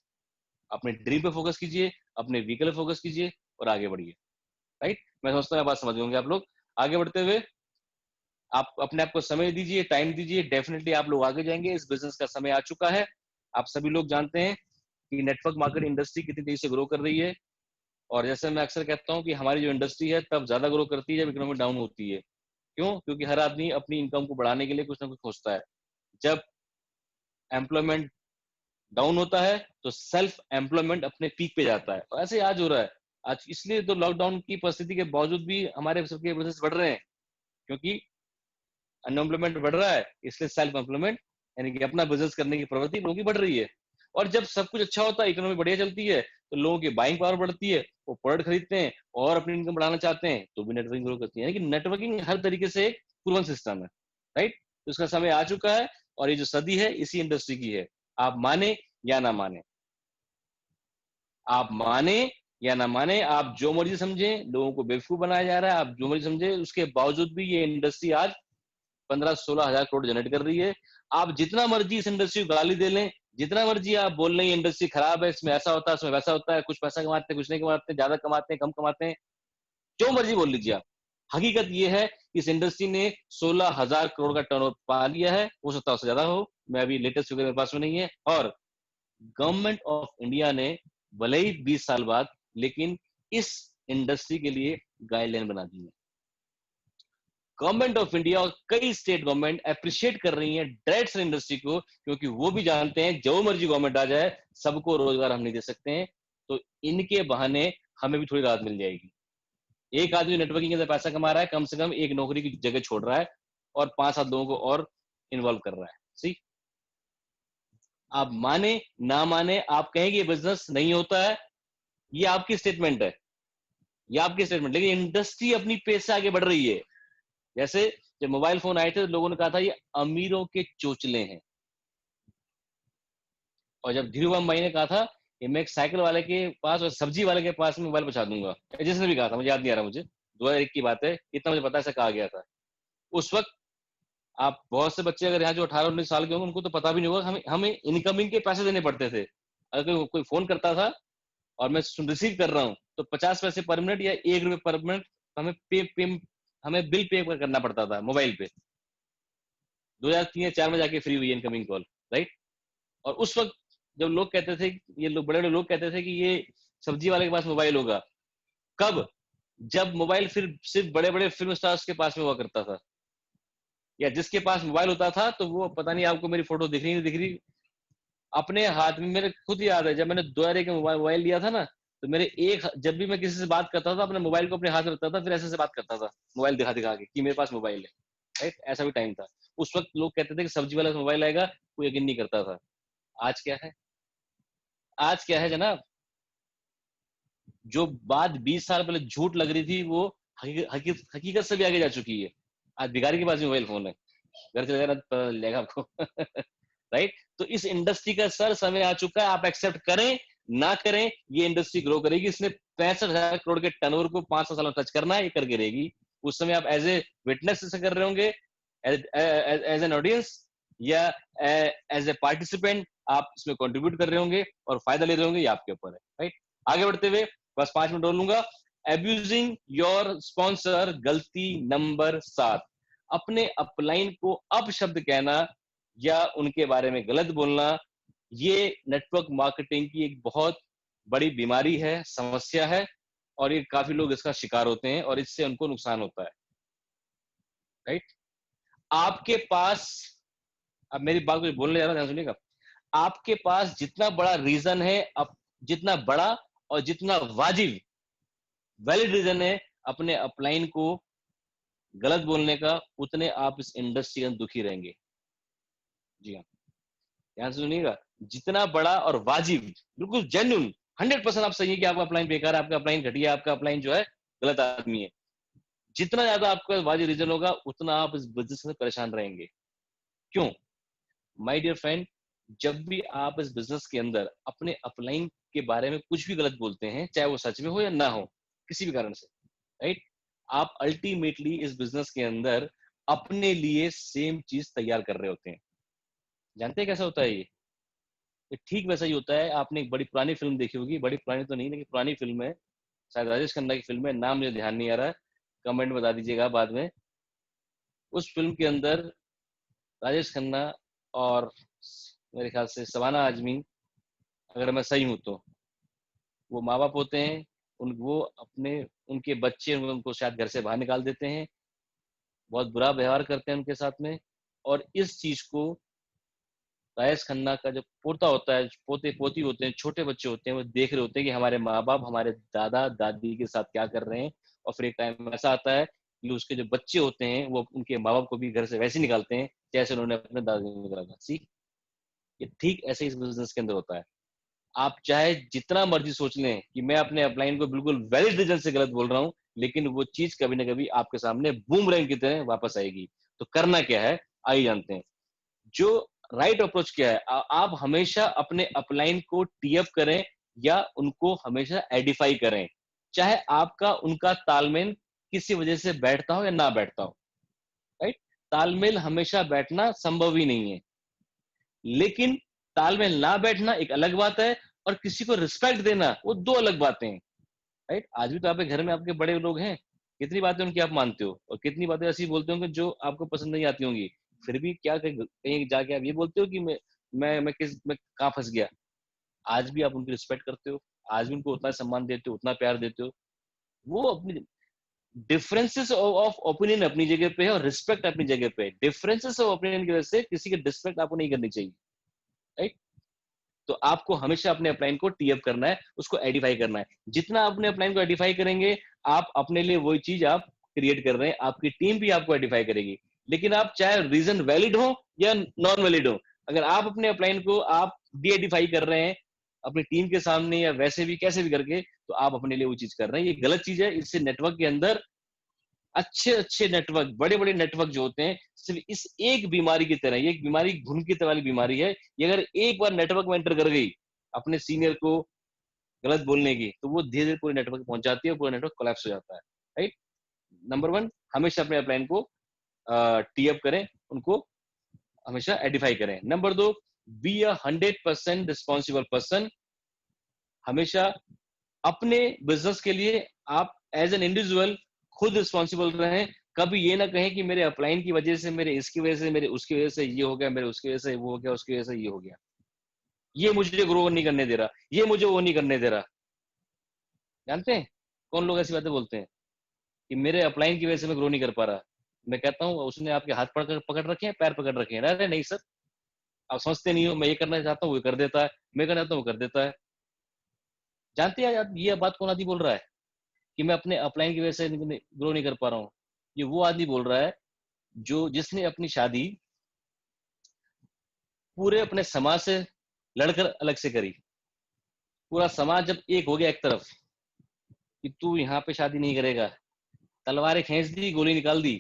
अपने ड्रीम पे फोकस कीजिए, अपने व्हीकल पे फोकस कीजिए और आगे बढ़िए। राइट, मैं समझता हूँ बात समझ होंगे आप लोग। आगे बढ़ते हुए आप अपने आप को समय दीजिए, टाइम दीजिए, डेफिनेटली आप लोग आगे जाएंगे। इस बिजनेस का समय आ चुका है। आप सभी लोग जानते हैं कि नेटवर्क मार्केटिंग इंडस्ट्री कितनी तेजी से ग्रो कर रही है। और जैसे मैं अक्सर कहता हूँ कि हमारी जो इंडस्ट्री है तब ज्यादा ग्रो करती है जब इकोनॉमी डाउन होती है। क्यों? क्योंकि हर आदमी अपनी इनकम को बढ़ाने के लिए कुछ ना कुछ खोजता है। जब एम्प्लॉयमेंट डाउन होता है तो सेल्फ एम्प्लॉयमेंट अपने पीक पे जाता है, और ऐसे आज हो रहा है। आज इसलिए तो लॉकडाउन की परिस्थिति के बावजूद भी हमारे सबके बिजनेस बढ़ रहे हैं, क्योंकि अनएम्प्लॉयमेंट बढ़ रहा है, इसलिए सेल्फ एम्प्लॉयमेंट यानी कि अपना बिजनेस करने की प्रवृत्ति लोगों की बढ़ रही है। और जब सब कुछ अच्छा होता है, इकोनॉमी बढ़िया चलती है, तो लोगों की बाइंग पावर बढ़ती है, वो प्रोडक्ट खरीदते हैं और अपनी इनकम बढ़ाना चाहते हैं, तो भी नेटवर्किंग ग्रो करती है। यानी कि नेटवर्किंग हर तरीके से एक प्रूवन सिस्टम है। राइट, तो इसका समय आ चुका है, और ये जो सदी है इसी इंडस्ट्री की है। आप माने या ना माने, आप माने या ना माने, आप जो मर्जी समझे, लोगों को बेवकूफ बनाया जा रहा है, आप जो मर्जी समझे, उसके बावजूद भी ये इंडस्ट्री आज 15-16 हजार करोड़ जनरेट कर रही है। आप जितना मर्जी इस इंडस्ट्री को गाली दे लें, जितना मर्जी आप बोल लें इंडस्ट्री खराब है, इसमें ऐसा होता है, इसमें वैसा होता है, कुछ पैसा कमाते हैं, कुछ नहीं कमाते, ज्यादा कमाते हैं, कम कमाते हैं, जो मर्जी बोल लीजिए आप। हकीकत यह है कि इस इंडस्ट्री ने 16,000 करोड़ का टर्नओवर पा लिया है। हो सकता है उससे ज्यादा हो, मैं अभी लेटेस्ट फिगर मेरे पास में नहीं है। और गवर्नमेंट ऑफ इंडिया ने भले ही 20 साल बाद, लेकिन इस इंडस्ट्री के लिए गाइडलाइन बना दी है। गवर्नमेंट ऑफ इंडिया और कई स्टेट गवर्नमेंट अप्रिशिएट कर रही हैं डायरेक्ट इंडस्ट्री को, क्योंकि वो भी जानते हैं जो मर्जी गवर्नमेंट आ जाए, सबको रोजगार हम नहीं दे सकते हैं। तो इनके बहाने हमें भी थोड़ी राहत मिल जाएगी। एक आदमी नेटवर्किंग के अंदर पैसा कमा रहा है, कम से कम एक नौकरी की जगह छोड़ रहा है और 5-7 लोगों को और इन्वॉल्व कर रहा है। सी, आप माने ना माने, आप कहेंगे ये बिजनेस नहीं होता है, ये आपकी स्टेटमेंट है, ये आपकी स्टेटमेंट, लेकिन इंडस्ट्री अपनी पेस से आगे बढ़ रही है। जैसे जब मोबाइल फोन आए थे तो लोगों ने कहा था ये अमीरों के चोचले हैं, और जब धीरूभाई अंबानी ने कहा था कि मैं एक साइकिल वाले के पास और सब्जी वाले के पास में मोबाइल पहुंचा दूंगा, जिसने भी कहा था, मुझे याद नहीं आ रहा, मुझे 2001 की बात है, इतना मुझे पता है ऐसा कहा गया था उस वक्त। आप बहुत से बच्चे अगर यहाँ जो 18-19 साल के होंगे उनको तो पता भी नहीं होगा, हमें हमें इनकमिंग के पैसे देने पड़ते थे। अगर कोई फोन करता था और मैं रिसीव कर रहा हूँ तो 50 पैसे पर मिनट या 1 रुपए पर मिनट हमें हमें बिल पे करना पड़ता था मोबाइल पे। 2003 या 4 में जाके फ्री हुई इनकमिंग कॉल, राइट। और उस वक्त जब लोग कहते थे, ये लोग बड़े बड़े लोग कहते थे कि ये सब्जी वाले के पास मोबाइल होगा, कब? जब मोबाइल फिर सिर्फ बड़े बड़े फिल्म स्टार्स के पास में हुआ करता था, या जिसके पास मोबाइल होता था तो वो, पता नहीं आपको मेरी फोटो दिख रही नहीं दिख रही, अपने हाथ में, मेरे खुद याद है जब मैंने 2001 के मोबाइल लिया था ना, तो मेरे जब भी मैं किसी से बात करता था अपने मोबाइल को अपने हाथ में रखता था, फिर ऐसे से बात करता था मोबाइल दिखा दिखा के कि मेरे पास मोबाइल है, राइट। ऐसा भी टाइम था उस वक्त। लोग कहते थे कि सब्जी वाला मोबाइल आएगा, कोई यकीन नहीं करता था। आज क्या है? आज क्या है जनाब? जो बात 20 साल पहले झूठ लग रही थी वो हकीकत से भी आगे जा चुकी है। आज भिखारी के पास मोबाइल फोन है, घर चले जाना पता लेगा आपको राइट। तो इस इंडस्ट्री का सर समय आ चुका है, आप एक्सेप्ट करें ना करें, ये इंडस्ट्री ग्रो करेगी। इसने 65,000 करोड़ के टर्नओवर को 500 सालों टच करना है, ये करके रहेगी। उस समय आप एज ए विटनेस से कर रहे होंगे, एज एन ऑडियंस या एज ए पार्टिसिपेंट आप इसमें कंट्रीब्यूट कर रहे होंगे और फायदा ले रहे होंगे, ये आपके ऊपर है, राइट। आगे बढ़ते हुए बस 5 मिनट और लूंगा। एब्यूजिंग योर स्पॉन्सर, गलती नंबर 7, अपने अपलाइन को अपशब्द कहना या उनके बारे में गलत बोलना। ये नेटवर्क मार्केटिंग की एक बहुत बड़ी बीमारी है, समस्या है, और ये काफी लोग इसका शिकार होते हैं और इससे उनको नुकसान होता है, राइट। आपके पास, अब मेरी बात को बोलने जा रहा हूं, ध्यान सुनिएगा। आपके पास जितना बड़ा रीजन है, जितना बड़ा और जितना वाजिब वैलिड रीजन है अपने अपलाइन को गलत बोलने का, उतने आप इस इंडस्ट्री में दुखी रहेंगे। जी हाँ, ध्यान सुनिएगा। जितना बड़ा और वाजिब, बिल्कुल जेन्युइन 100% आप सही है कि आपका अपलाइन बेकार है, आपका अपलाइन घटिया, आपका अपलाइन जो है गलत आदमी है। जितना ज्यादा आपका वाजिब रीजन होगा उतना आप इस बिजनेस में परेशान रहेंगे। क्यों? माय डियर फ्रेंड, जब भी आप इस बिजनेस के अंदर अपने अपलाइन के बारे में कुछ भी गलत बोलते हैं, चाहे वो सच में हो या ना हो, किसी भी कारण से, राइट, आप अल्टीमेटली इस बिजनेस के अंदर अपने लिए सेम चीज तैयार कर रहे होते हैं। जानते हैं कैसा होता है ये ठीक वैसा ही होता है। आपने एक बड़ी पुरानी फिल्म देखी होगी, बड़ी पुरानी तो नहीं लेकिन पुरानी फिल्म है, शायद राजेश खन्ना की फिल्म है, नाम मुझे ध्यान नहीं आ रहा है, कमेंट बता दीजिएगा बाद में। उस फिल्म के अंदर राजेश खन्ना और मेरे ख्याल से शबाना आजमी, अगर मैं सही हूं तो, वो माँ बाप होते हैं, वो अपने उनके बच्चे उनको शायद घर से बाहर निकाल देते हैं, बहुत बुरा व्यवहार करते हैं उनके साथ में। और इस चीज को राजेश खन्ना का जो पोता होता है, पोते पोती होते हैं, छोटे बच्चे होते हैं, वो देख रहे होते हैं कि हमारे माँ बाप हमारे दादा दादी के साथ क्या कर रहे हैं। और फिर एक टाइम ऐसा आता है कि उसके जो बच्चे होते हैं वो उनके माँ बाप को भी घर से वैसे निकालते हैं जैसे उन्होंने अपने दादा को निकाला था। सी, ये ठीक ऐसे इस बिजनेस के अंदर होता है। आप चाहे जितना मर्जी सोच लें कि मैं अपने अपलाइन को बिल्कुल वैलिड रीजन से गलत बोल रहा हूं, लेकिन वो चीज कभी ना कभी आपके सामने बूमरैंग की तरह वापस आएगी। तो करना क्या है, आइए जानते हैं। जो राइट अप्रोच क्या है, आप हमेशा अपने अपलाइन को टी अप करें या उनको हमेशा एडिफाई करें, चाहे आपका उनका तालमेल किसी वजह से बैठता हो या ना बैठता हो, राइट। तालमेल हमेशा बैठना संभव ही नहीं है, लेकिन तालमेल ना बैठना एक अलग बात है और किसी को रिस्पेक्ट देना वो दो अलग बातें हैं, राइट। आज भी तो आपके घर में आपके बड़े लोग हैं, कितनी बातें उनकी आप मानते हो और कितनी बातें ऐसी बोलते होंगे जो आपको पसंद नहीं आती होंगी, फिर भी क्या कहीं जाके आप ये बोलते हो कि मैं कहाँ फंस गया। आज भी आप उनकी रिस्पेक्ट करते हो, आज भी उनको उतना सम्मान देते हो, उतना प्यार देते हो। वो अपनी डिफरेंसेस ऑफ ओपिनियन अपनी जगह पे है और रिस्पेक्ट अपनी जगह पे है। डिफरेंसेस ऑफ ओपिनियन की वजह से किसी की डिस्पेक्ट आपको नहीं करनी चाहिए, राइट। तो आपको हमेशा अपने अपलाइन को टी अप करना है, उसको एडिफाई करना है। जितना अपने अपलाइन को एडिफाई करेंगे, आप अपने लिए वही चीज आप क्रिएट कर रहे हैं, आपकी टीम भी आपको एडिफाई करेगी। लेकिन आप चाहे रीजन वैलिड हो या नॉन वैलिड हो, अगर आप अपने अपलाइन को आप डी एडिफाई कर रहे हैं अपनी टीम के सामने या वैसे भी कैसे भी करके, तो आप अपने लिए वो चीज कर रहे हैं, ये गलत चीज है। इससे नेटवर्क के अंदर अच्छे अच्छे नेटवर्क, बड़े बड़े नेटवर्क जो होते हैं, सिर्फ इस एक बीमारी की तरह, ये एक बीमारी घुन की तरह वाली बीमारी है, ये अगर एक बार नेटवर्क में एंटर कर गई अपने सीनियर को गलत बोलने की, तो वो धीरे धीरे पूरे नेटवर्क पहुंच जाती है और पूरा नेटवर्क कोलैप्स हो जाता है। राइट। नंबर वन, हमेशा अपने अपलाइन को टी अप करें, उनको हमेशा एडिफाई करें। नंबर दो, बी अ 100% रिस्पॉन्सिबल पर्सन। हमेशा अपने बिजनेस के लिए आप एज एन इंडिविजुअल खुद रिस्पॉन्सिबल रहें। कभी ये ना कहें कि मेरे अपलाइन की वजह से, मेरे इसकी वजह से, मेरे उसकी वजह से ये हो गया, मेरे उसकी वजह से वो हो गया, उसकी वजह से ये हो गया, ये मुझे ग्रो नहीं करने दे रहा, ये मुझे वो नहीं करने दे रहा। जानते हैं कौन लोग ऐसी बातें बोलते हैं कि मेरे अपलाइन की वजह से मैं ग्रो नहीं कर पा रहा? मैं कहता हूँ उसने आपके हाथ पकड़ रखे हैं, पैर पकड़ रखे हैं। अरे नहीं सर, आप समझते नहीं हो, मैं ये करना चाहता हूँ वो कर देता है, मैं करना चाहता हूँ वो कर देता है। जानते हैं आप ये बात कौन आदमी बोल रहा है कि मैं अपने अपलाइन की वजह से ग्रो नहीं कर पा रहा हूँ? ये वो आदमी बोल रहा है जिसने अपनी शादी पूरे अपने समाज से लड़कर अलग से करी। पूरा समाज जब एक हो गया एक तरफ कि तू यहाँ पे शादी नहीं करेगा, तलवारें खींच दी, गोली निकाल दी,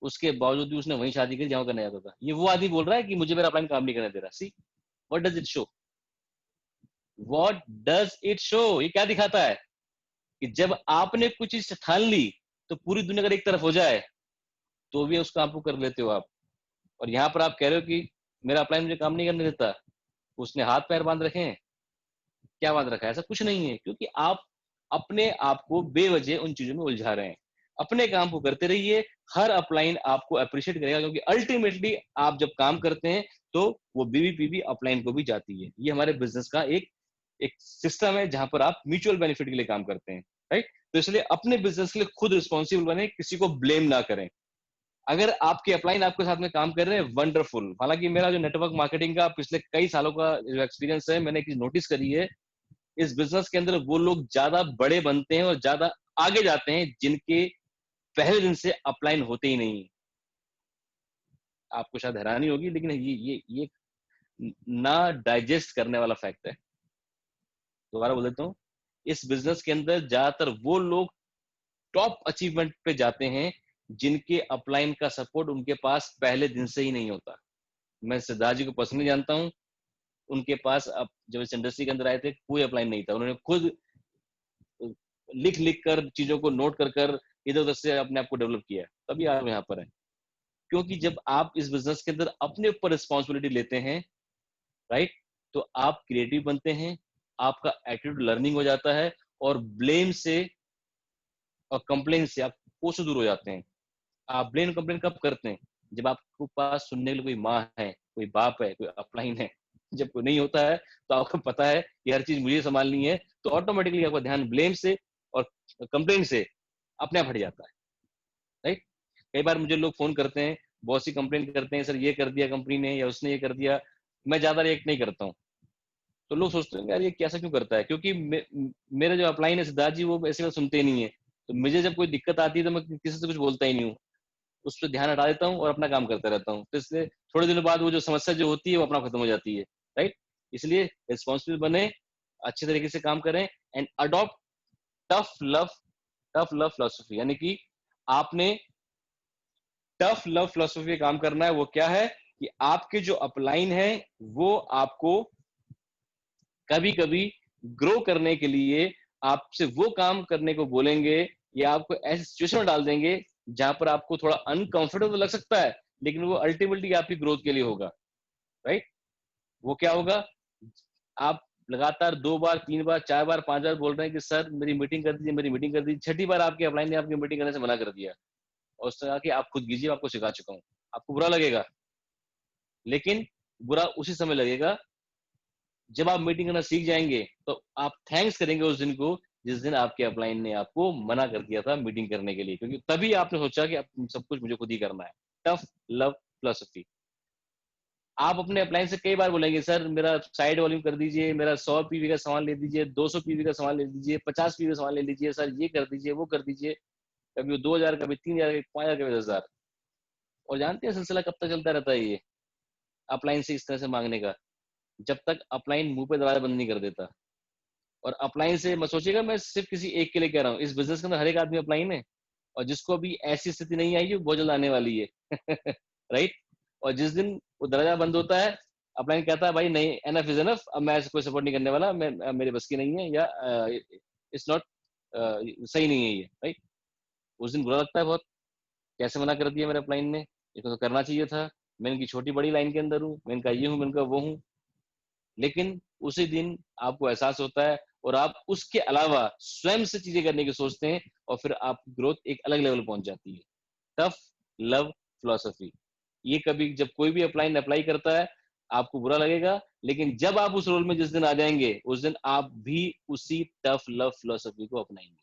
उसके बावजूद भी उसने वहीं शादी करी जहां करने जाता था। ये वो आदमी बोल रहा है कि मुझे मेरा अपलाइन काम नहीं करने दे रहा। See what does it show? What does it show? ये क्या दिखाता है कि जब आपने कुछ चीज ठान ली तो पूरी दुनिया अगर एक तरफ हो जाए तो भी उस काम को कर लेते हो आप। और यहाँ पर आप कह रहे हो कि मेरा अपलाइन मुझे काम नहीं करने देता, उसने हाथ पैर बांध रखे हैं। क्या बांध रखा है? ऐसा कुछ नहीं है, क्योंकि आप अपने आप को बेवजह उन चीजों में उलझा रहे हैं। अपने काम को करते रहिए, हर अपलाइन आपको अप्रिशिएट करेगा, क्योंकि अल्टीमेटली आप जब काम करते हैं तो वो बीवीपी भी अपलाइन को भी जाती है। ये हमारे बिजनेस का एक एक सिस्टम है जहां पर आप म्यूचुअल बेनिफिट के लिए काम करते हैं। राइट। तो इसलिए अपने बिजनेस के लिए खुद रिस्पॉन्सिबल बने, किसी को ब्लेम ना करें। अगर आपके अपलाइन आपके साथ में काम कर रहे हैं, वंडरफुल। हालांकि मेरा जो नेटवर्क मार्केटिंग का पिछले कई सालों का जो एक्सपीरियंस है, मैंने एक चीज नोटिस करी है, इस बिजनेस के अंदर वो लोग ज्यादा बड़े बनते हैं और ज्यादा आगे जाते हैं जिनके पहले दिन से अपलाइन होते ही नहीं। आपको शायद हैरानी होगी, लेकिन ये ना डाइजेस्ट करने वाला फैक्ट है। दोबारा बोल देता हूँ, इस बिजनेस के अंदर ज्यादातर वो लोग टॉप अचीवमेंट पे जाते हैं जिनके अपलाइन का सपोर्ट उनके पास पहले दिन से ही नहीं होता। मैं सिद्धार्थ जी को पर्सनली जानता हूँ, उनके पास अब जब इस इंडस्ट्री के अंदर आए थे कोई अपलाइन नहीं था। उन्होंने खुद लिख लिख कर, चीजों को नोट कर कर इधर उधर से अपने आप को डेवलप किया, तभी आप यहाँ पर हैं। क्योंकि जब आप इस बिजनेस के अंदर अपने ऊपर रिस्पॉन्सिबिलिटी लेते हैं, राइट, तो आप क्रिएटिव बनते हैं, आपका एटीट्यूड लर्निंग हो जाता है, और ब्लेम से और कंप्लेन से आप कोसों दूर हो जाते हैं। आप ब्लेम कंप्लेन कब करते हैं? जब आपके पास सुनने के लिए कोई माँ है, कोई बाप है, कोई अपलाइन है। जब कोई नहीं होता है तो आपको पता है कि हर चीज मुझे संभालनी है, तो ऑटोमेटिकली आपका ध्यान ब्लेम से और कंप्लेन से अपने आप हट जाता है। राइट। कई बार मुझे लोग फोन करते हैं, बहुत सी कंप्लेन करते हैं, सर ये कर दिया कंपनी ने, या उसने ये कर दिया। मैं ज्यादा रिएक्ट नहीं करता हूँ। तो लोग सोचते हैं यार ये कैसा क्यों करता है, क्योंकि मेरे जो अपलाइन है सिद्धार्थ जी, वो ऐसे बात सुनते ही नहीं है। तो मुझे जब कोई दिक्कत आती है तो मैं किसी से कुछ बोलता ही नहीं हूँ, उस पर ध्यान हटा देता हूँ और अपना काम करता रहता हूँ। तो इसलिए थोड़े दिनों बाद वो जो समस्या जो होती है वो अपना खत्म हो जाती है। राइट। इसलिए रिस्पॉन्सिबल बने, अच्छे तरीके से काम करें, and adopt tough love philosophy. यानी कि आपने टफ लव फिलोसफी काम करना है। वो क्या है कि आपके जो अपलाइन है वो आपको कभी कभी ग्रो करने के लिए आपसे वो काम करने को बोलेंगे, या आपको ऐसी सिचुएशन में डाल देंगे जहां पर आपको थोड़ा अनकंफर्टेबल लग सकता है, लेकिन वो अल्टीमेटली आपकी ग्रोथ के लिए होगा। राइट। वो क्या होगा? आप लगातार 2 बार 3 बार 4 बार 5 बार बोल रहे हैं कि सर मेरी मीटिंग कर दीजिए, मेरी मीटिंग कर दीजिए। छठी बार आपके अपलाइन ने आपकी मीटिंग करने से मना कर दिया और उसने कहा कि आप खुद कीजिए, आपको सिखा चुका हूँ। आपको बुरा लगेगा, लेकिन बुरा उसी समय लगेगा जब आप मीटिंग करना सीख जाएंगे। तो आप थैंक्स करेंगे उस दिन को जिस दिन आपके अपलाइन ने आपको मना कर दिया था मीटिंग करने के लिए, क्योंकि तभी आपने सोचा कि अब सब कुछ मुझे खुद ही करना है। Tough love philosophy. आप अपने अपलाइन से कई बार बोलेंगे सर मेरा साइड वॉल्यूम कर दीजिए, मेरा 100 पीवी का सामान ले दीजिए, 200 पीवी का सामान ले दीजिए, 50 पीवी का सामान ले लीजिए, सर ये कर दीजिए, वो कर दीजिए। कभी वो 2000, कभी 3000, कभी 5000, कभी 10,000। और जानते हैं सिलसिला कब तक चलता रहता है ये अपलाइन से इस तरह से मांगने का? जब तक अपलाइन मुंह पे दरवाजा बंद नहीं कर देता। और अपलाइन से मत सोचिएगा मैं सिर्फ किसी एक के लिए कह रहा हूँ, इस बिजनेस के अंदर हर एक आदमी अपलाइन है, और जिसको अभी ऐसी स्थिति नहीं आई, वो बहुत जल्द आने वाली है राइट। और जिस दिन वो दरवाजा बंद होता है, अपलाइन कहता है भाई नहीं, एनफ इज एनफ, अब मैं कोई सपोर्ट नहीं करने वाला, मैं मेरे बस की नहीं है, या इट्स नॉट सही नहीं है ये, राइट। उस दिन बुरा लगता है बहुत, कैसे मना कर दिया मेरे अपलाइन ने, ये तो करना चाहिए था, मैं इनकी छोटी बड़ी लाइन के अंदर हूँ, मैं इनका ये हूँ, मैं इनका वो हूँ। लेकिन उसी दिन आपको एहसास होता है और आप उसके अलावा स्वयं से चीजें करने की सोचते हैं, और फिर आपकी ग्रोथ एक अलग लेवल पहुंच जाती है। टफ लव फिलॉसफी, ये कभी जब कोई भी अपलाइन अप्लाई करता है आपको बुरा लगेगा, लेकिन जब आप उस रोल में जिस दिन आ जाएंगे, उस दिन आप भी उसी टफ लव फिलॉसफी को अपनाएंगे,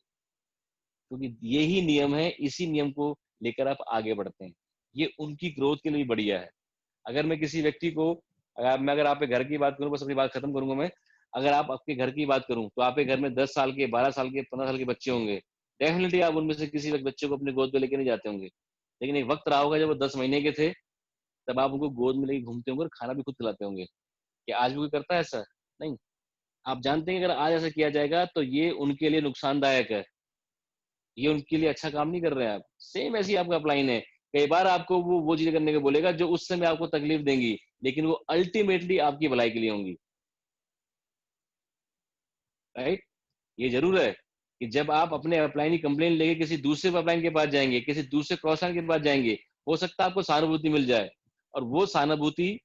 क्योंकि यही नियम है, इसी नियम को लेकर आप आगे बढ़ते हैं। ये उनकी ग्रोथ के लिए बढ़िया है। अगर मैं किसी व्यक्ति को, अगर आपके घर की बात करूं, बस अपनी बात खत्म करूंगा मैं, अगर आप आपके घर की बात करूं तो आपके घर में 10 साल के, 12 साल के, 15 साल के बच्चे होंगे, डेफिनेटली आप उनमें से किसी बच्चे को अपने गोद में लेके नहीं जाते होंगे। लेकिन एक वक्त रहा होगा जब वो 10 महीने के थे, तब आप उनको गोद में लेके घूमते होंगे और खाना भी खुद खिलाते होंगे। क्या आज भी कोई करता है ऐसा? नहीं। आप जानते हैं कि अगर आज ऐसा किया जाएगा तो ये उनके लिए नुकसानदायक है, ये उनके लिए अच्छा काम नहीं कर रहे हैं आप। सेम ऐसी आपका अपलाइन है, कई बार आपको वो चीजें करने को बोलेगा जो उस समय आपको तकलीफ देंगी, लेकिन वो अल्टीमेटली आपकी भलाई के लिए होंगी, राइट। ये जरूर है कि जब आप अपने अपलाइन की कंप्लेन लेके किसी दूसरे अपलाइन के पास जाएंगे, किसी दूसरे क्रॉस लाइन के पास जाएंगे, हो सकता है आपको सहानुभूति मिल जाए, और वो सहानुभूति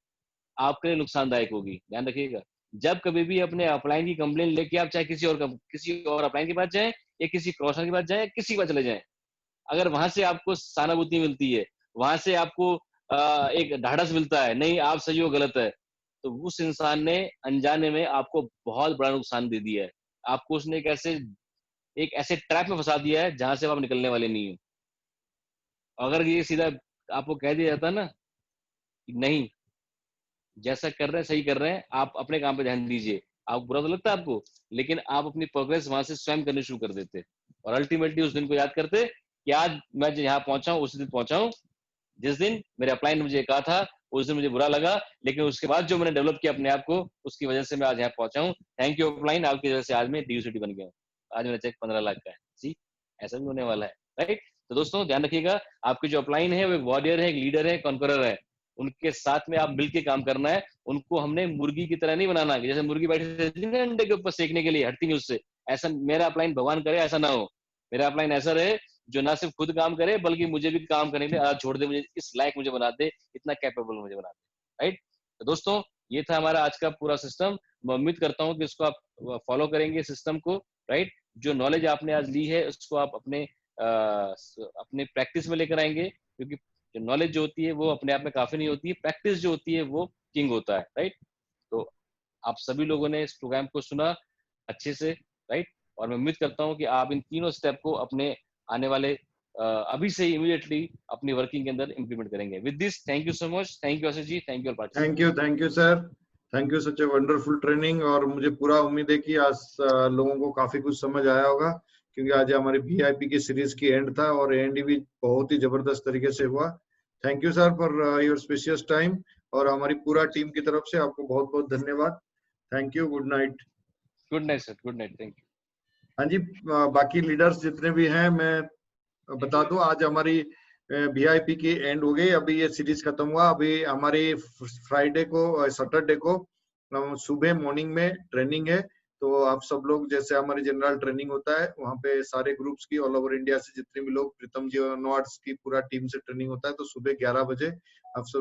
आपके लिए नुकसानदायक होगी। ध्यान रखिएगा, जब कभी भी अपने अपलाइन की कंप्लेन लेके आप चाहे किसी और अपलाइन के पास जाएं, या किसी क्रॉस लाइन के पास जाएं, किसी के पास चले जाएं, अगर वहां से आपको सहानुभूति मिलती है, वहां से आपको एक ढाढ़स मिलता है, नहीं आप सही हो गलत है, तो उस इंसान ने अनजाने में आपको बहुत बड़ा नुकसान दे दिया है। आपको उसने एक ऐसे ट्रैप में फंसा दिया है जहां से आप निकलने वाले नहीं हो। अगर ये सीधा आपको कह दिया जाता ना कि नहीं, जैसा कर रहे हैं सही कर रहे हैं, आप अपने काम पे ध्यान दीजिए, आपको बुरा तो लगता है आपको, लेकिन आप अपनी प्रोग्रेस वहां से स्वयं करनी शुरू कर देते, और अल्टीमेटली उस दिन को याद करते कि आज मैं यहाँ पहुंचा हूँ, उसी दिन पहुंचा हूँ जिस दिन मेरे अपलाइन ने मुझे कहा था। उस दिन मुझे बुरा लगा, लेकिन उसके बाद जो मैंने डेवलप किया अपने आप को, उसकी वजह से मैं आज यहाँ पहुंचा हूँ। थैंक यू अपलाइन, आपकी वजह से आज मैं DU बन गया हूँ, आज मेरा चेक 15 लाख का है। सी, ऐसा भी होने वाला है, राइट। तो दोस्तों ध्यान रखिएगा, आपके जो अपलाइन है वो एक वॉरियर है, एक लीडर है, कॉन्करर है, उनके साथ में आप मिलकर काम करना है। उनको हमने मुर्गी की तरह नहीं बनाना, जैसे मुर्गी बैठी रहती है अंडे के ऊपर सेकने के लिए, हटती नहीं उससे, ऐसा मेरा अपलाइन भगवान करे ऐसा ना हो। मेरा अपलाइन ऐसा रहे जो ना सिर्फ खुद काम करे बल्कि मुझे भी काम करने के लिए छोड़ दे, मुझे इस लायक मुझे बना दे, इतना कैपेबल मुझे बना दे, राइट। तो दोस्तों ये था हमारा आज का पूरा सिस्टम। मैं उम्मीद करता हूँ कि इसको आप फॉलो करेंगे सिस्टम को, राइट। जो नॉलेज आपने आज ली है उसको आप अपने प्रैक्टिस में लेकर आएंगे, क्योंकि जो नॉलेज जो होती है वो अपने आप में काफी नहीं होती है, प्रैक्टिस जो होती है वो किंग होता है, राइट। तो आप सभी लोगों ने इस प्रोग्राम को सुना अच्छे से, राइट, और मैं उम्मीद करता हूँ कि आप इन तीनों स्टेप को अपने आने वाले अभी से इमीडिएटली अपनी वर्किंग के अंदर इंप्लीमेंट करेंगे। With this, thank you so much, thank you Ashish ji, thank you thank you sir, thank you, such a wonderful training. और मुझे पूरा उम्मीद है कि आज लोगों को काफी कुछ समझ आया होगा, क्योंकि आज हमारी VIP की सीरीज की एंड था और एंड भी बहुत ही जबरदस्त तरीके से हुआ। Thank you sir for your spacious time, और हमारी पूरा टीम की तरफ से आपको बहुत बहुत धन्यवाद। Thank you, good night. Good night sir, good night, thank you. हाँ जी, बाकी लीडर्स जितने भी हैं मैं बता दूं, आज हमारी VIP की एंड हो गई, अभी ये सीरीज खत्म हुआ। अभी हमारी फ्राइडे को, सैटरडे को सुबह मॉर्निंग में ट्रेनिंग है, तो आप सब लोग, जैसे हमारी जनरल ट्रेनिंग होता है वहाँ पे सारे ग्रुप्स की ऑल ओवर इंडिया से जितने भी लोग, प्रीतम जी और नॉट्स की पूरा टीम से ट्रेनिंग होता है, तो सुबह 11 बजे आप सब